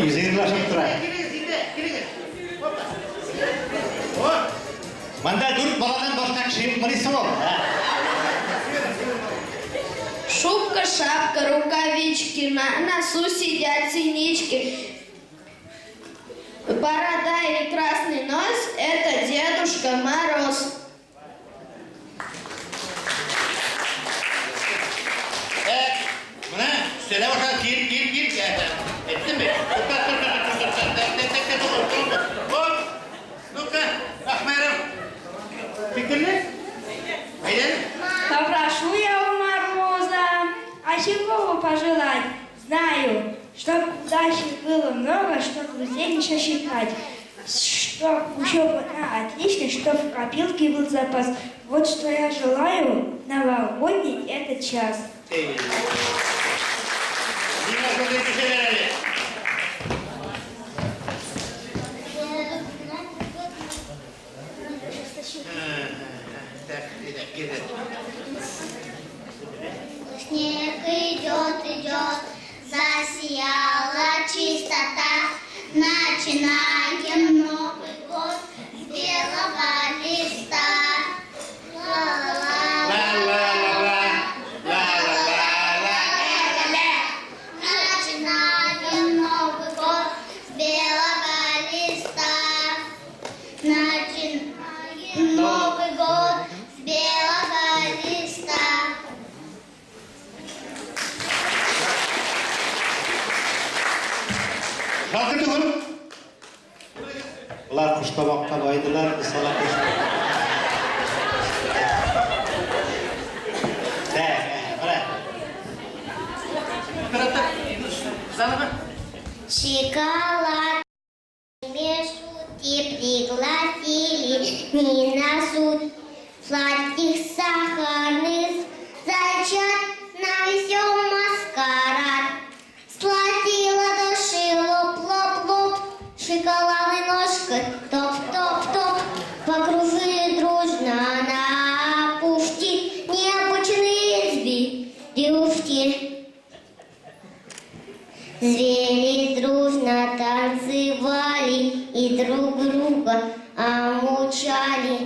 Изырлашып тұрады. Манда дүрт баладан башқа кіші мырысы бол. Шубка, шапка, рукавички, на носу сидят синички. Борода и красный нос – это Дедушка Мороз. Мына, үстеле баша, киіп, еттің бе? Оп, ну-ка, Ахмайрам, fikirli? Hayden? Попрошу я у Мороза. А чего вы пожелать? Знаю, чтоб удачи было много, чтоб друзей не считать. Чтоб учеба отлично, чтоб в копилке был запас. Вот что я желаю новогодний этот час. Снег идет, засияла чистота. Начинаем Новый год с белого листа. Начинаем Новый год с белого листа. Начинаем Новый год с белого листа. Жалқы түгіл. Бұлар құштабаққа байдылар, сала көшті. Шоколад мешут и пригласили не на суд. Сладких сахарных зайчат на весел маскарад. Сладила души лоп-лоп-лоп, шоколадной ножкой топ-топ-топ. Покружили дружно на пушки необычные девушки. Звери дружно танцевали и друг друга омучали.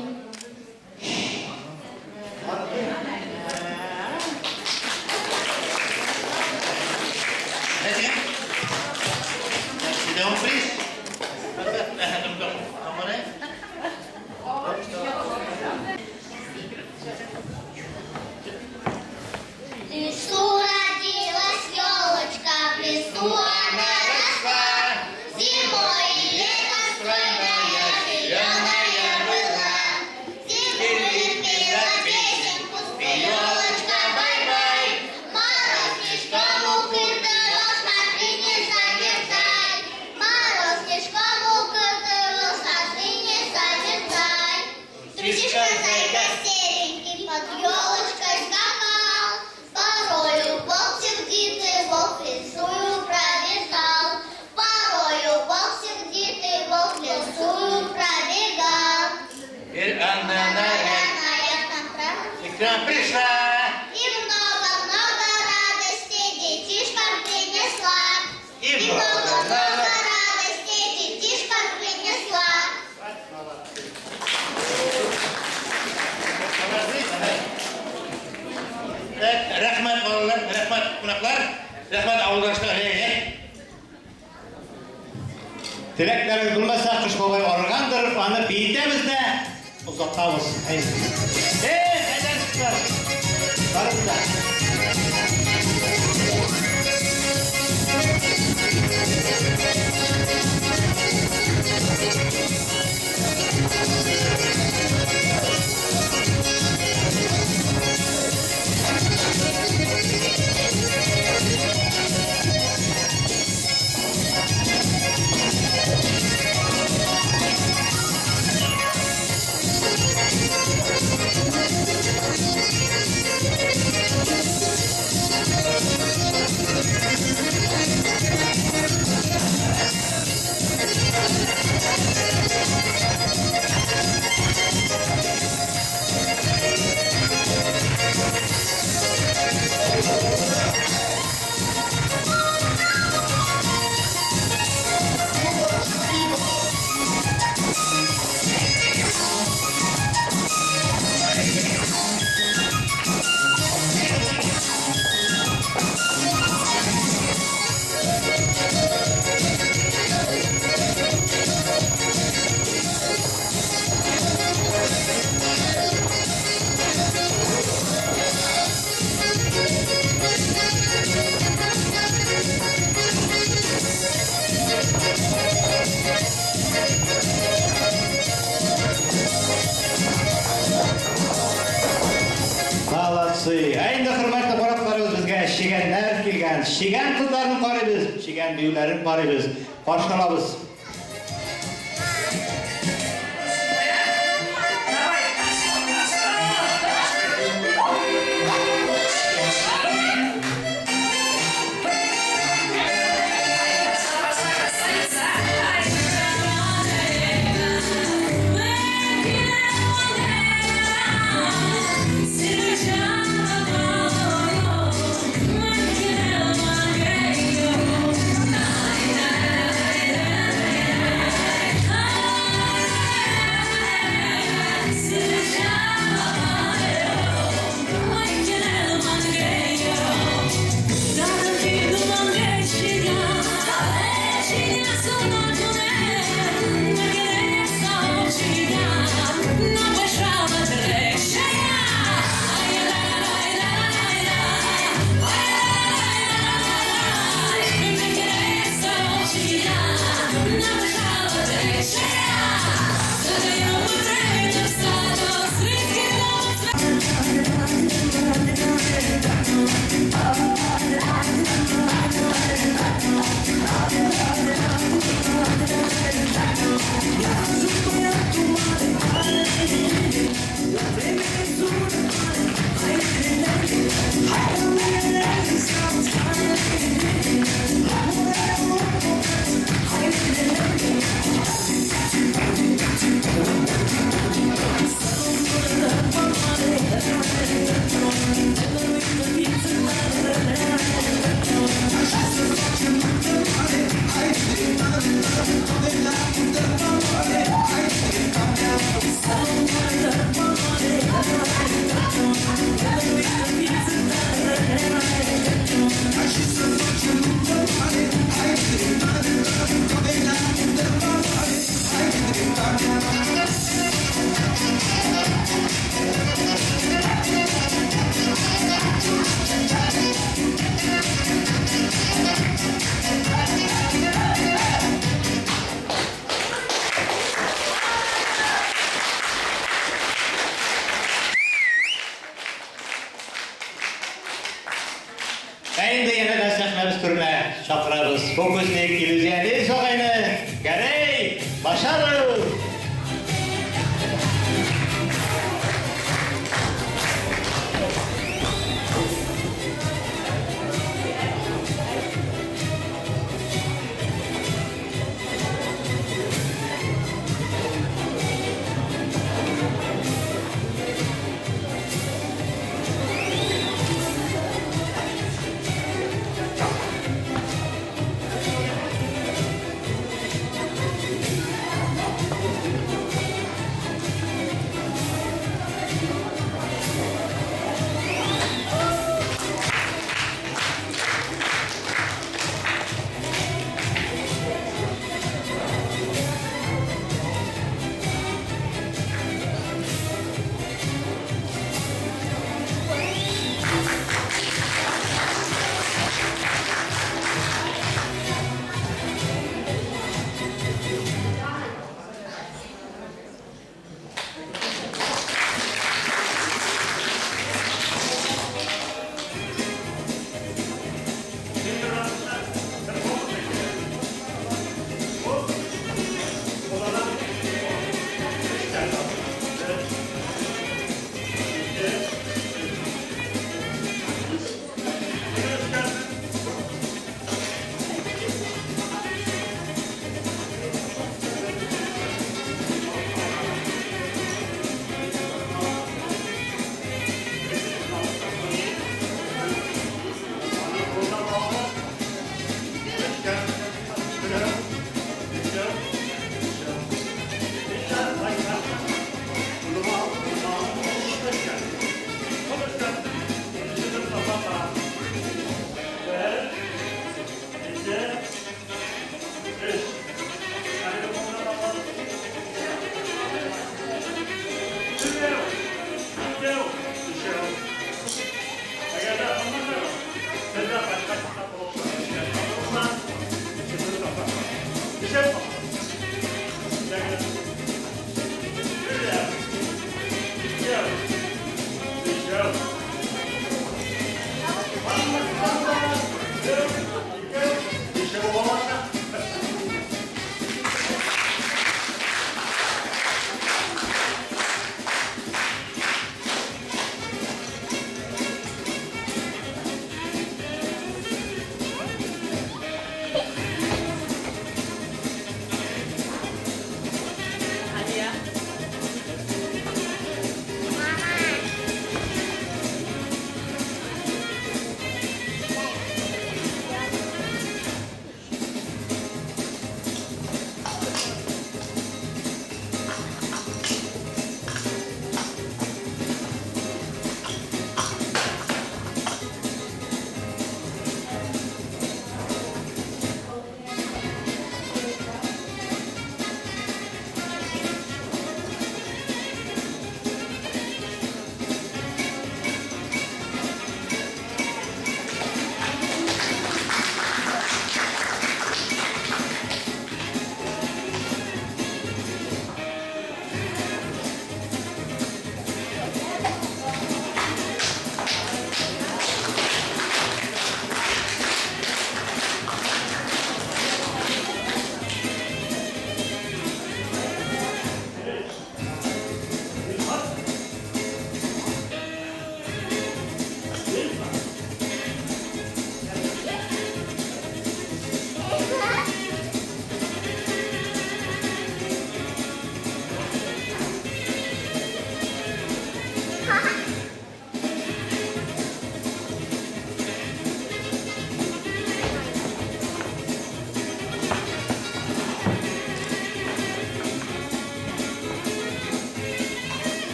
В лесу родилась елочка, в лесу она росла. Зимой и летом стройная, зеленая была. Зимой пела песенку, спей, елочка, бай-бай. Мороз слишком укрытый, смотри, не замерзай. Мороз слишком укрытый, смотри, не замерзай. Трусишка зайка серенький под елочкой скакал. Порою волк сердитый, волк лесую пробежал. Порою волк сердитый, волк лесую пробегал. К нам пришла. И много-много радостей детишкам принесла. И много-много радостей детишкам принесла. Рахмат балалар, рахмат қонақтар, рахмат ауылдаштар. Тілектері білмаса қыш болмай орғандыр, аны бейтеміз де ұзақтауыз. Қайдан шықтар? Барыңыздар. Жақсы. Айында құрметті қонақтарымыз бізге шегенler келген. Шеген қыздарын қарайбыз, шеген бийлерін қарайбыз. Қош қалабыз.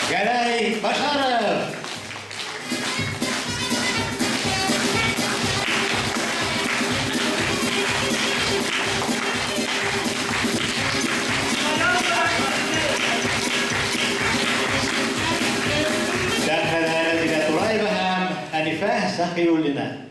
G'day, Basharov! Darhalar Zigatulaeva ham Hanifa Sahiyullina.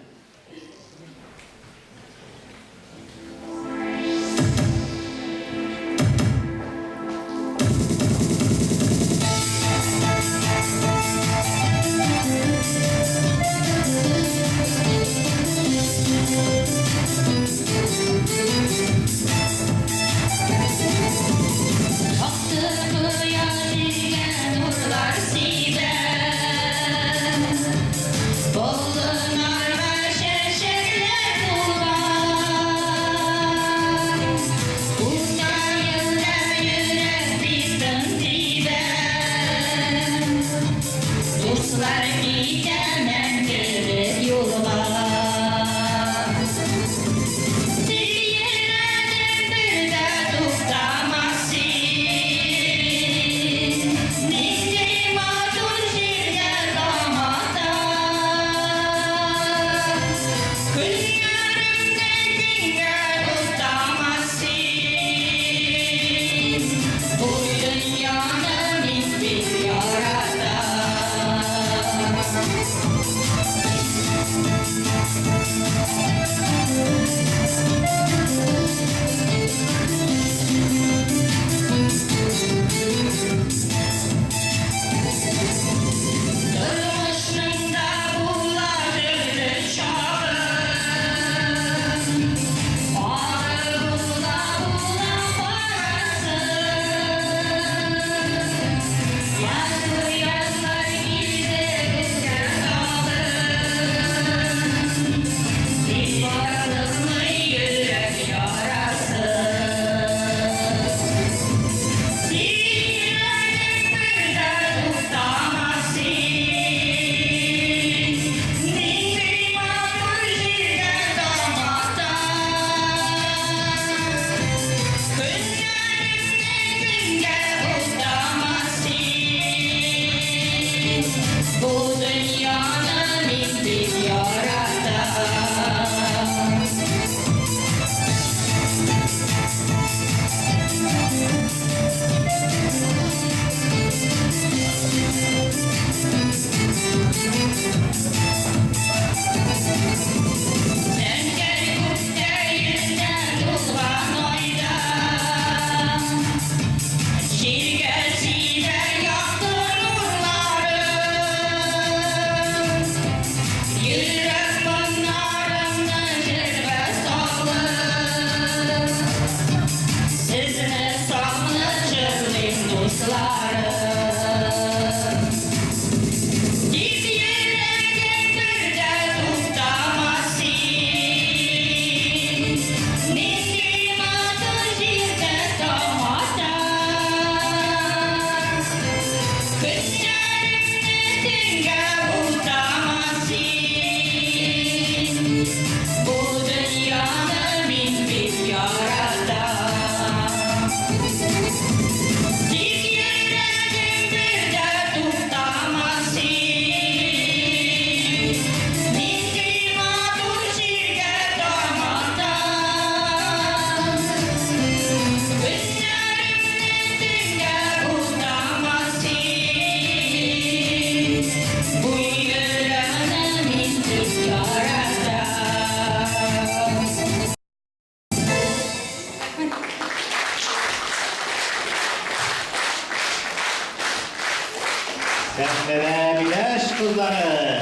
sahnede güneş kızları.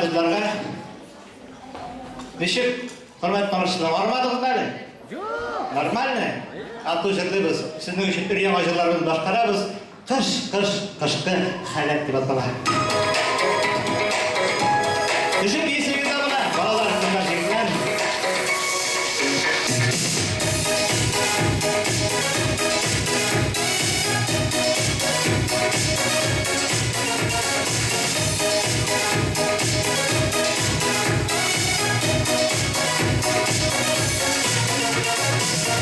Kızlarga Nişip, hürmet tanıştılar, varmadınız bari? Yok. Normal mi? Altı uçurdu biz, sizin için üryan acılarımızı başkarabız. Kışkı halet gibi atala. Nişip iyisi güzel bana, balalar kızlar çektiler.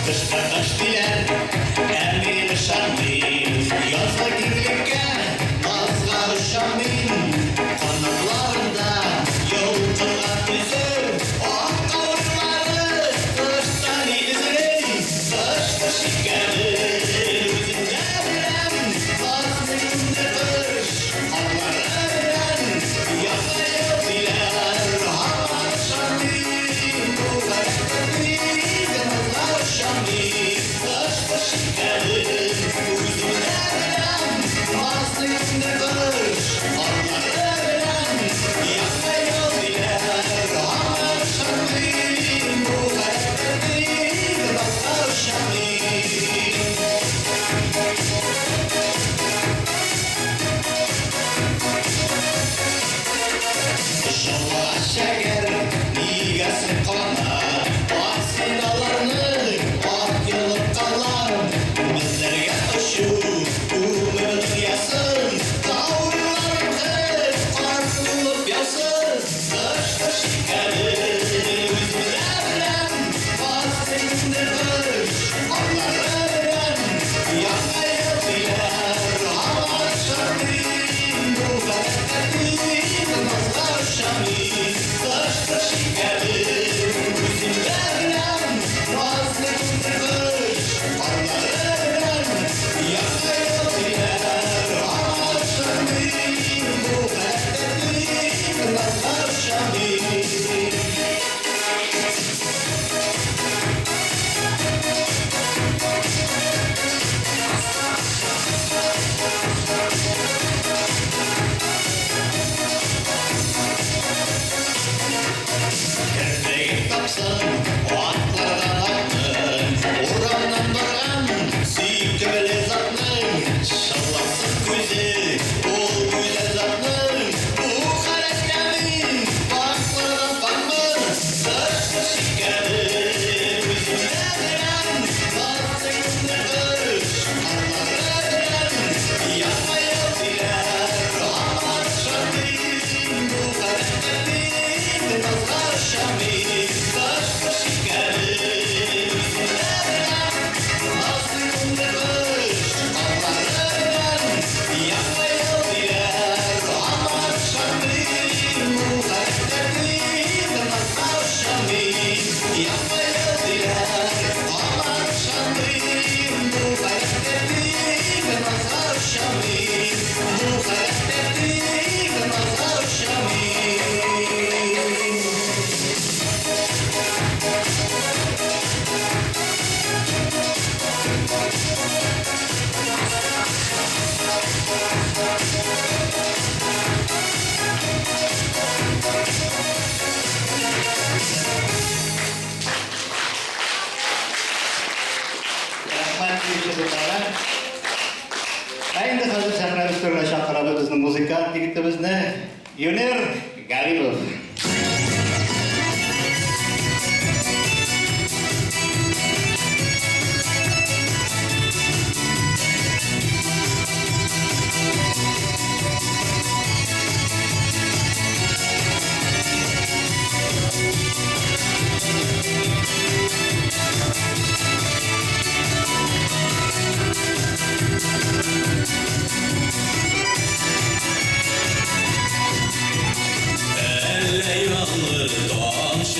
Kışta kış diler, ermeni şarmayın, yazda gizlikte, nazla uşamayın, kanatlarında yolculuğa tüzür, o kavurları, kıştan izleyin, kışta şekerin, yüzünde bilen, azminde kış, havlara bilen, yazda yok diler, hava şarmayın, bu kışta değil, nazla uşamayın, kışta kızımlara. Aynı hazır sahnelistlerle şarkılarımızın müzikal birliktemizde Yuner Galilov.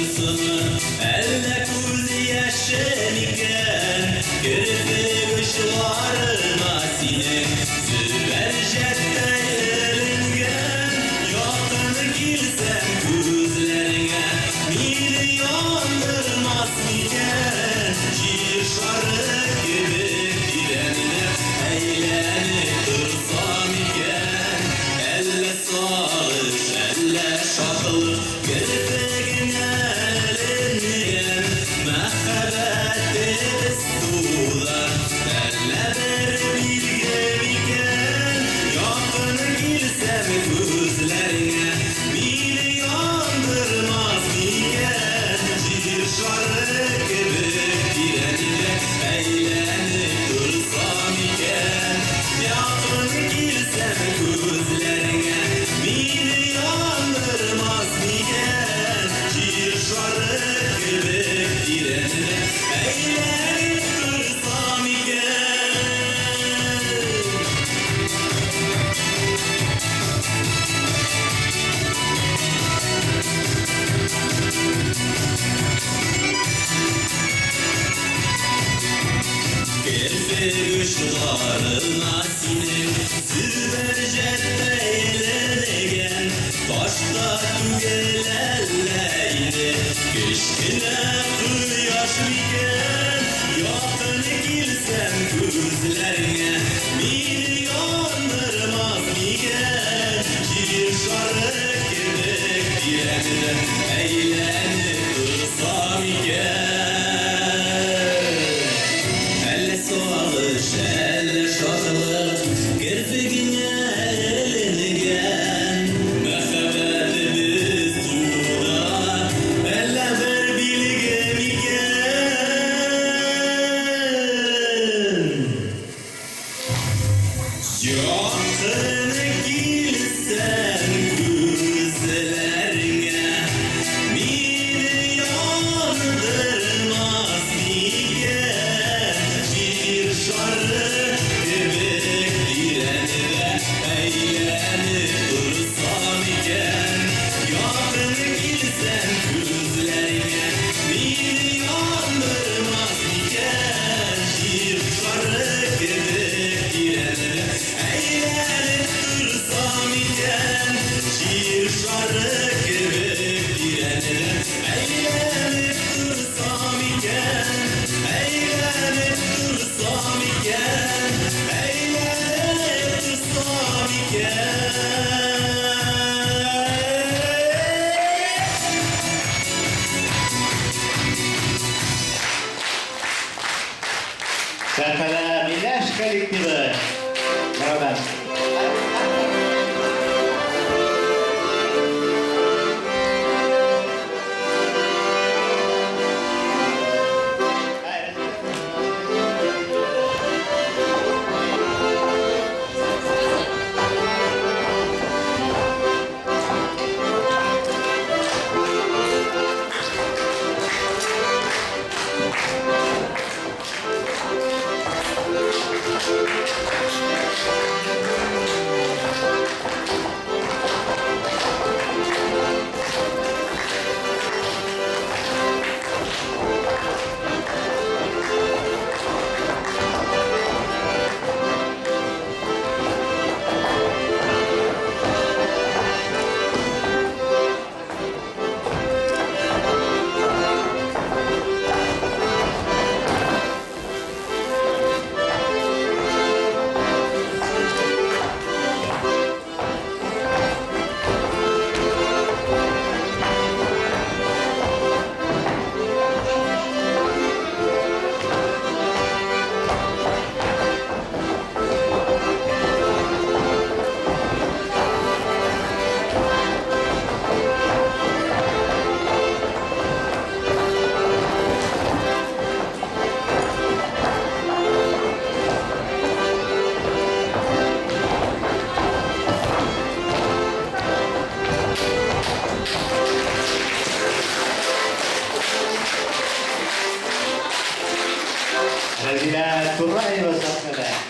Elle kuzi yaşeniken Kirpi kışlarına sinin Züver jetteyleringen Yakın kilsem kuzlerine Milyondırmaz miken Şiir şarık gibi direnine Eğlenip dursam iken Elle sağır, elle şakılır Kirpigine Kuşlarına sinip Züver jetteylenegen Başta tügelelleydi Keşkine kıyaş miken Yakın kilsem kuzlerine Milyondırmaz miken Şiir şarık gibi direnine Eğlenip dursam iken Elle şarkılık kirpigine elingen Mehabeti biz duyda Elle ver bilgem iken Yakın kilsen kuzlerine Milyondırmaz miken Şiir şarkı gibi direnine Eğlenip dursam iken Yakın kilsen kuzlerine Milyondırmaz miken Şiir şarkı gibi direnine Eğlenip dursam iken Şiir şarkı gibi direnine Eğlenip dursam iken Eğlenip dursam iken Eğlenip dursam iken Serpala Milaş kolektivi. Merhaba. Razila Turrayeva sahnada.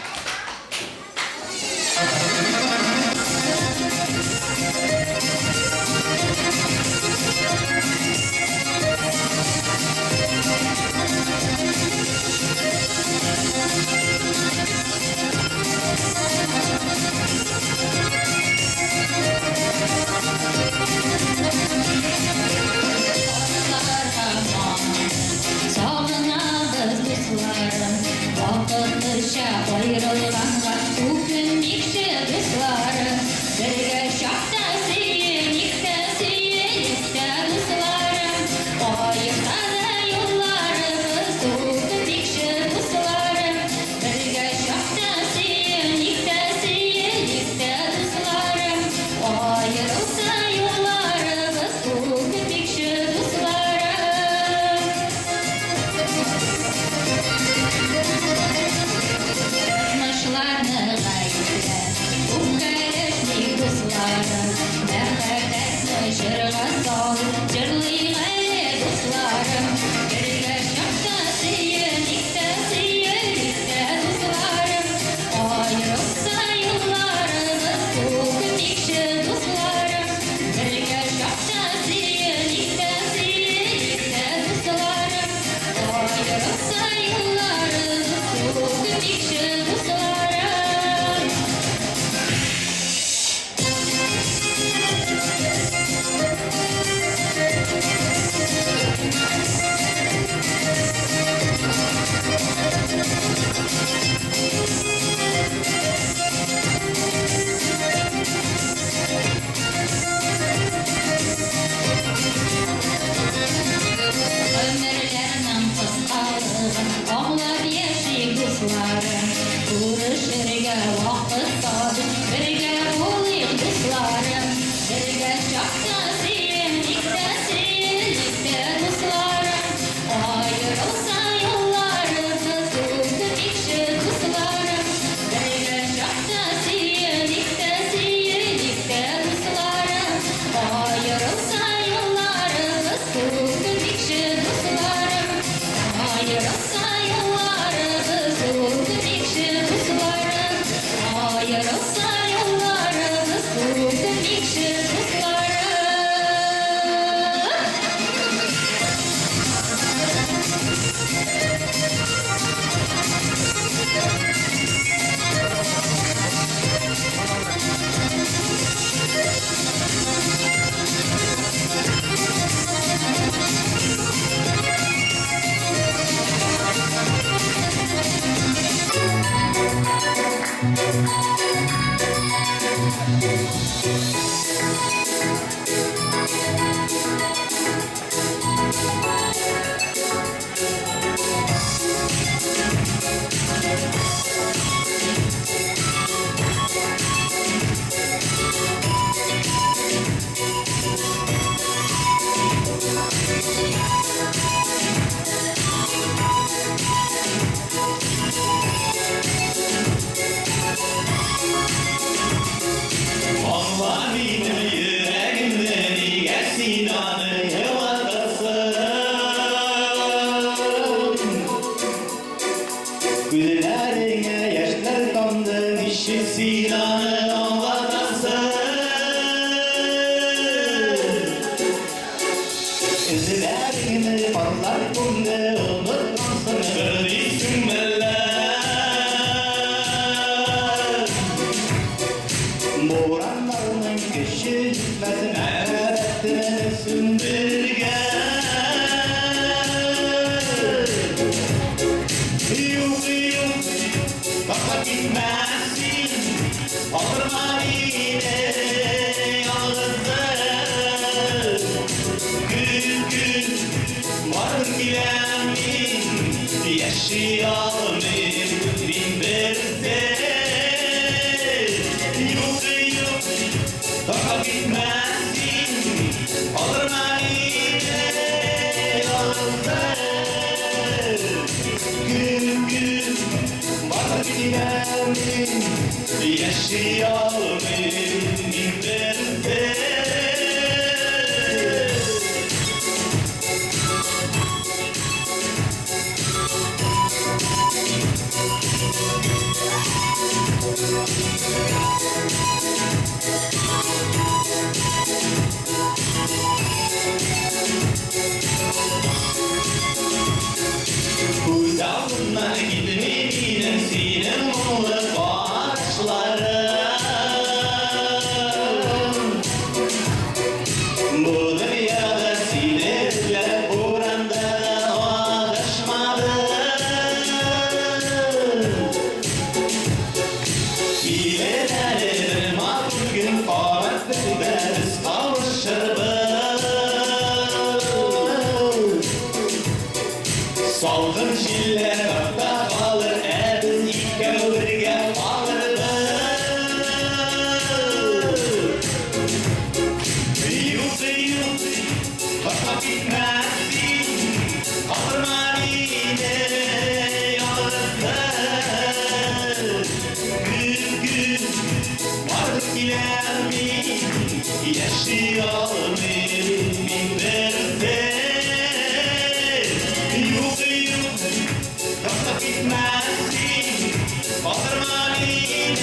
Batırma beni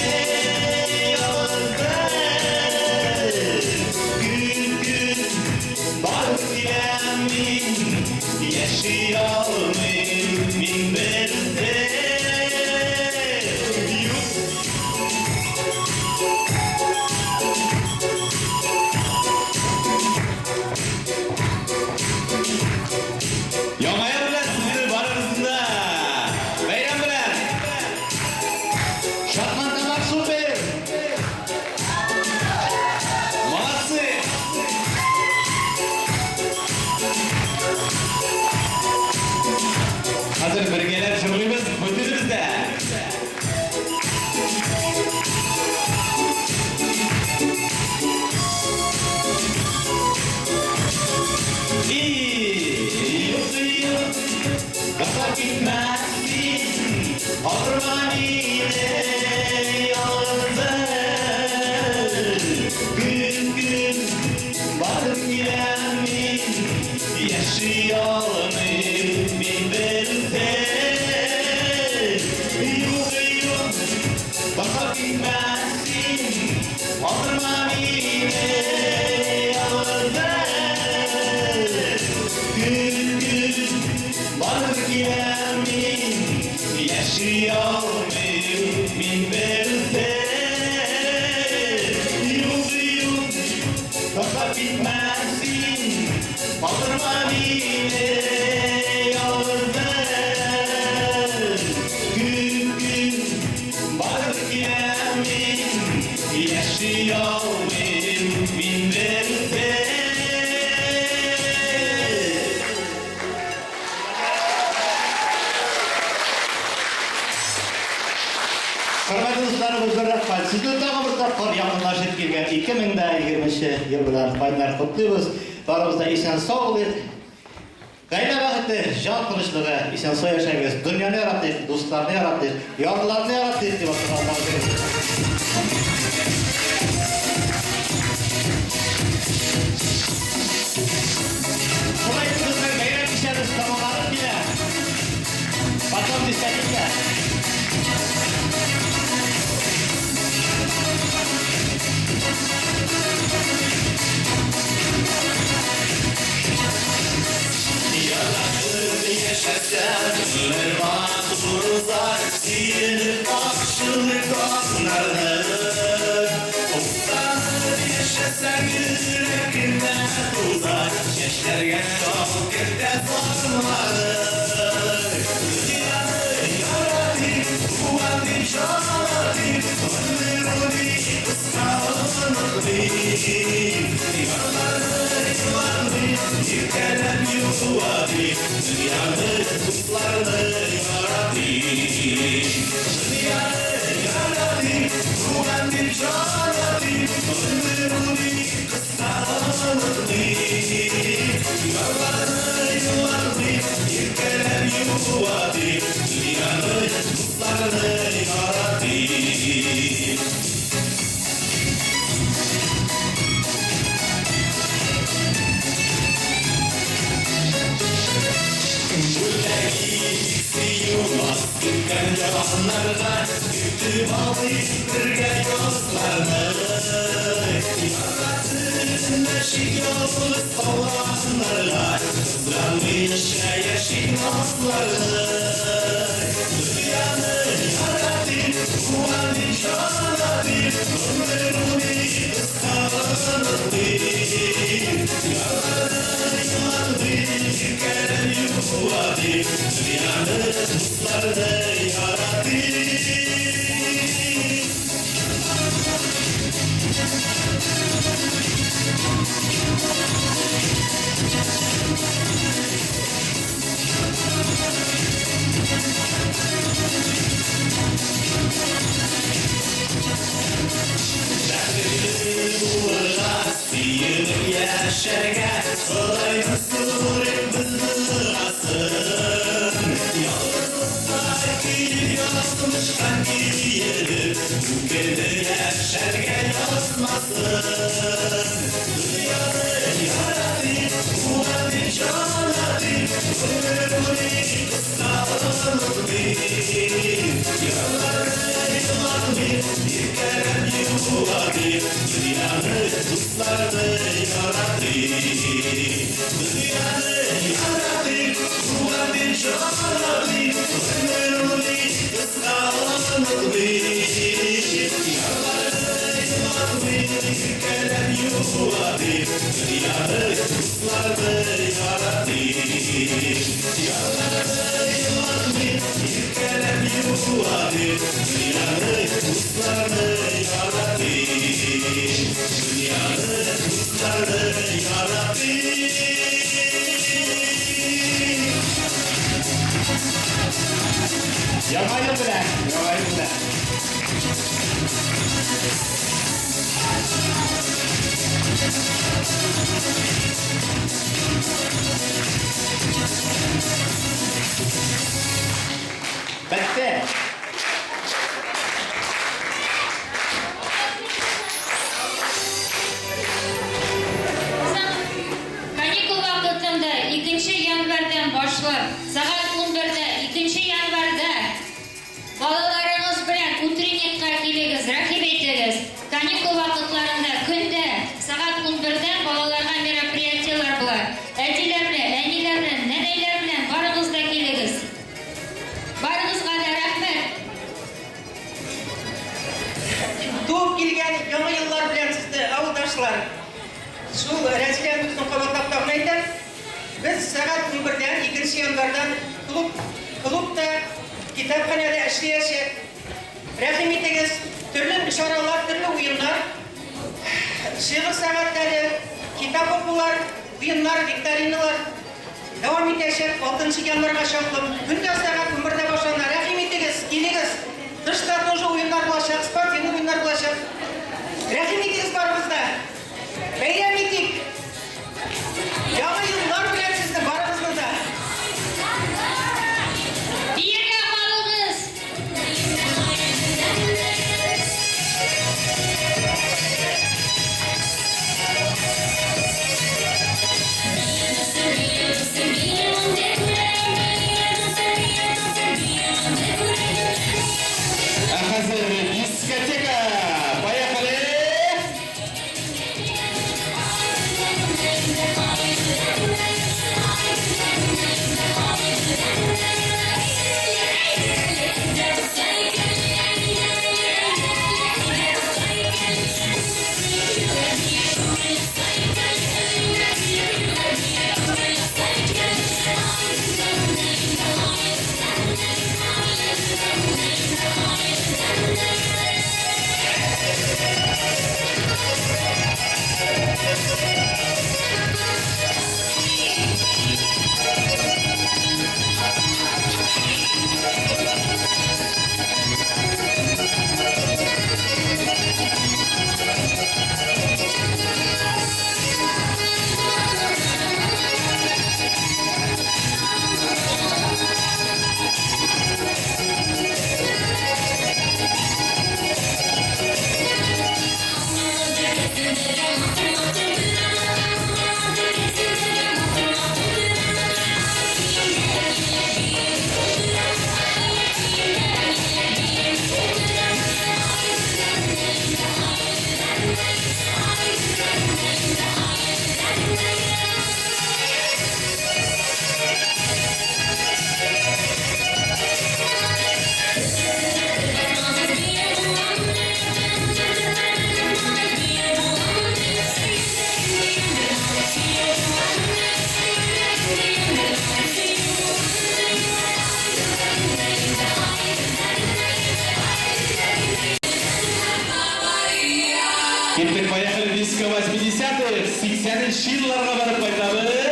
yolda. Gün gün bağır dilemin, yaşayalım minberde. Yamaya bilen var arasında. Bayram bilen. Şatmantамак süper. Молодцы. Hazır birgeler şırlıyız, ötürüz de. Kafa gitmezsin orman ile yolda. Gün gün varıp giremin, yaşayalım minberde. Yok kafa gitmezsin orman ile yolda. Gün gün varıp giremin, yaşayalım minberde. Yok kafa bitmezsin aldırma bile yolda. Gün gün varıp giremin, yaşayalım minberde. Hürmetli dostlarımız bir rahmet. Sizden daha bir toplar yakınlaşıp gelgen 2020 yıl bilen bayramlar kutluyoruz. Baramızda isen sağ olun. Gayla vakitli can kılıçlığı isen sağ yaşayınız. Dünyanı yarattık, dostlarını yarattık, yavrularını yarattık diye bakın. Kolay kızlar gayret işleriniz tamamlanır bile. Bakalım istedik. Yaşasın Mervat Buruzlar, silinip akşılık dağlarını. Oktanır yaşasın yürekinden uzak, yaşlarga çok kette zorları. Dünyanı yaratıp, kuvvetli şanatıp, ömrünü kıskanıp yıkanıp yuvadı, dünyanı kutlarını yarattı. Dünyanı yarattı, kuvvetli şanatıp, ömrünü kıskanıp yıkanıp yuvadı, dünyanı kutlarını yarattı. Gitken yalanlardan güttüm alayım birge yollarını. Yarattın eşik yolu savanlarla, kızlanmış yaşın nazlarını. Dünyanı yarattın, kuvvetli şanattın, ömrünü kıskanıp yıkanıp yuvadı, dünyanı dostlarını yarattı. Yaşarga kolay mısır bizni asın. Yalnızlar gelip yazmışkan gelip, bu gece yaşarga yazmasın. Dünyanı yaratıp, kuvvetli şanatıp, ömrünü kıskanıp yolları Yamayı bırak, yamayı bırak. Bitti. Каникул вакытында 2 январдан башлап, сагат 11-дә 2 январда балаларыгыз белән утренникка килегез, рәхим әйтегез. Каникул вакытларында көндә сагат 11-дә балаларга мероприятиелар була. Әтиләр белән, әниләр белән, нәнәйләр белән барыгыз да килегез. Барыгызга да рәхмәт. Туып келген яңа еллар белән сезне, ауылдашлар. Шул Рәзиләбезнең кабатлап әйтәм. Без сагат 11-дән 2 январдан клубта, китапханәдә эшләячәк. Рәхим итегез, төрле чаралар, төрле уеннар, шигырь сәгатьләре, китап укулар, уеннар, викториналар дәвам итәчәк 6 январга чаклы. Көндә сагат 11-дә башлана. Рәхим итегез, килегез. Тышта тоже уеннар булачак, спортивный уеннар булачак. Рәхим итегез барыбызда. Бәйрәм итик. Яңа еллар белән сезне барыбызны да. Биргә калыгыз. Hazır diskoteka. Поехали. Кеттік, поехали диско 80-х, 80-х жылларға барып қайтамыз.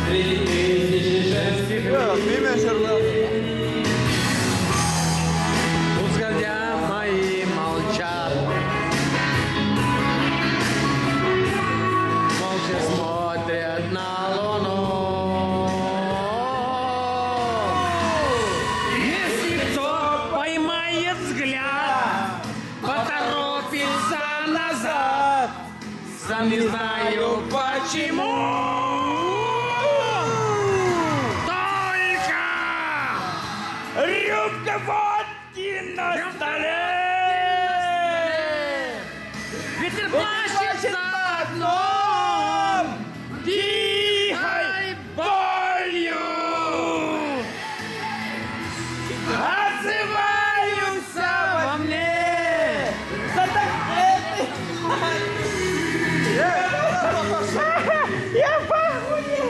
3000 женских взгляда мои молчат, молча смотрят на луну. Если кто поймает взгляд, поторопится назад, сам не знаю почему. Рюмка водки на столе, ветер плачет за окном, тихой болью отзываются во мне. Я похудел.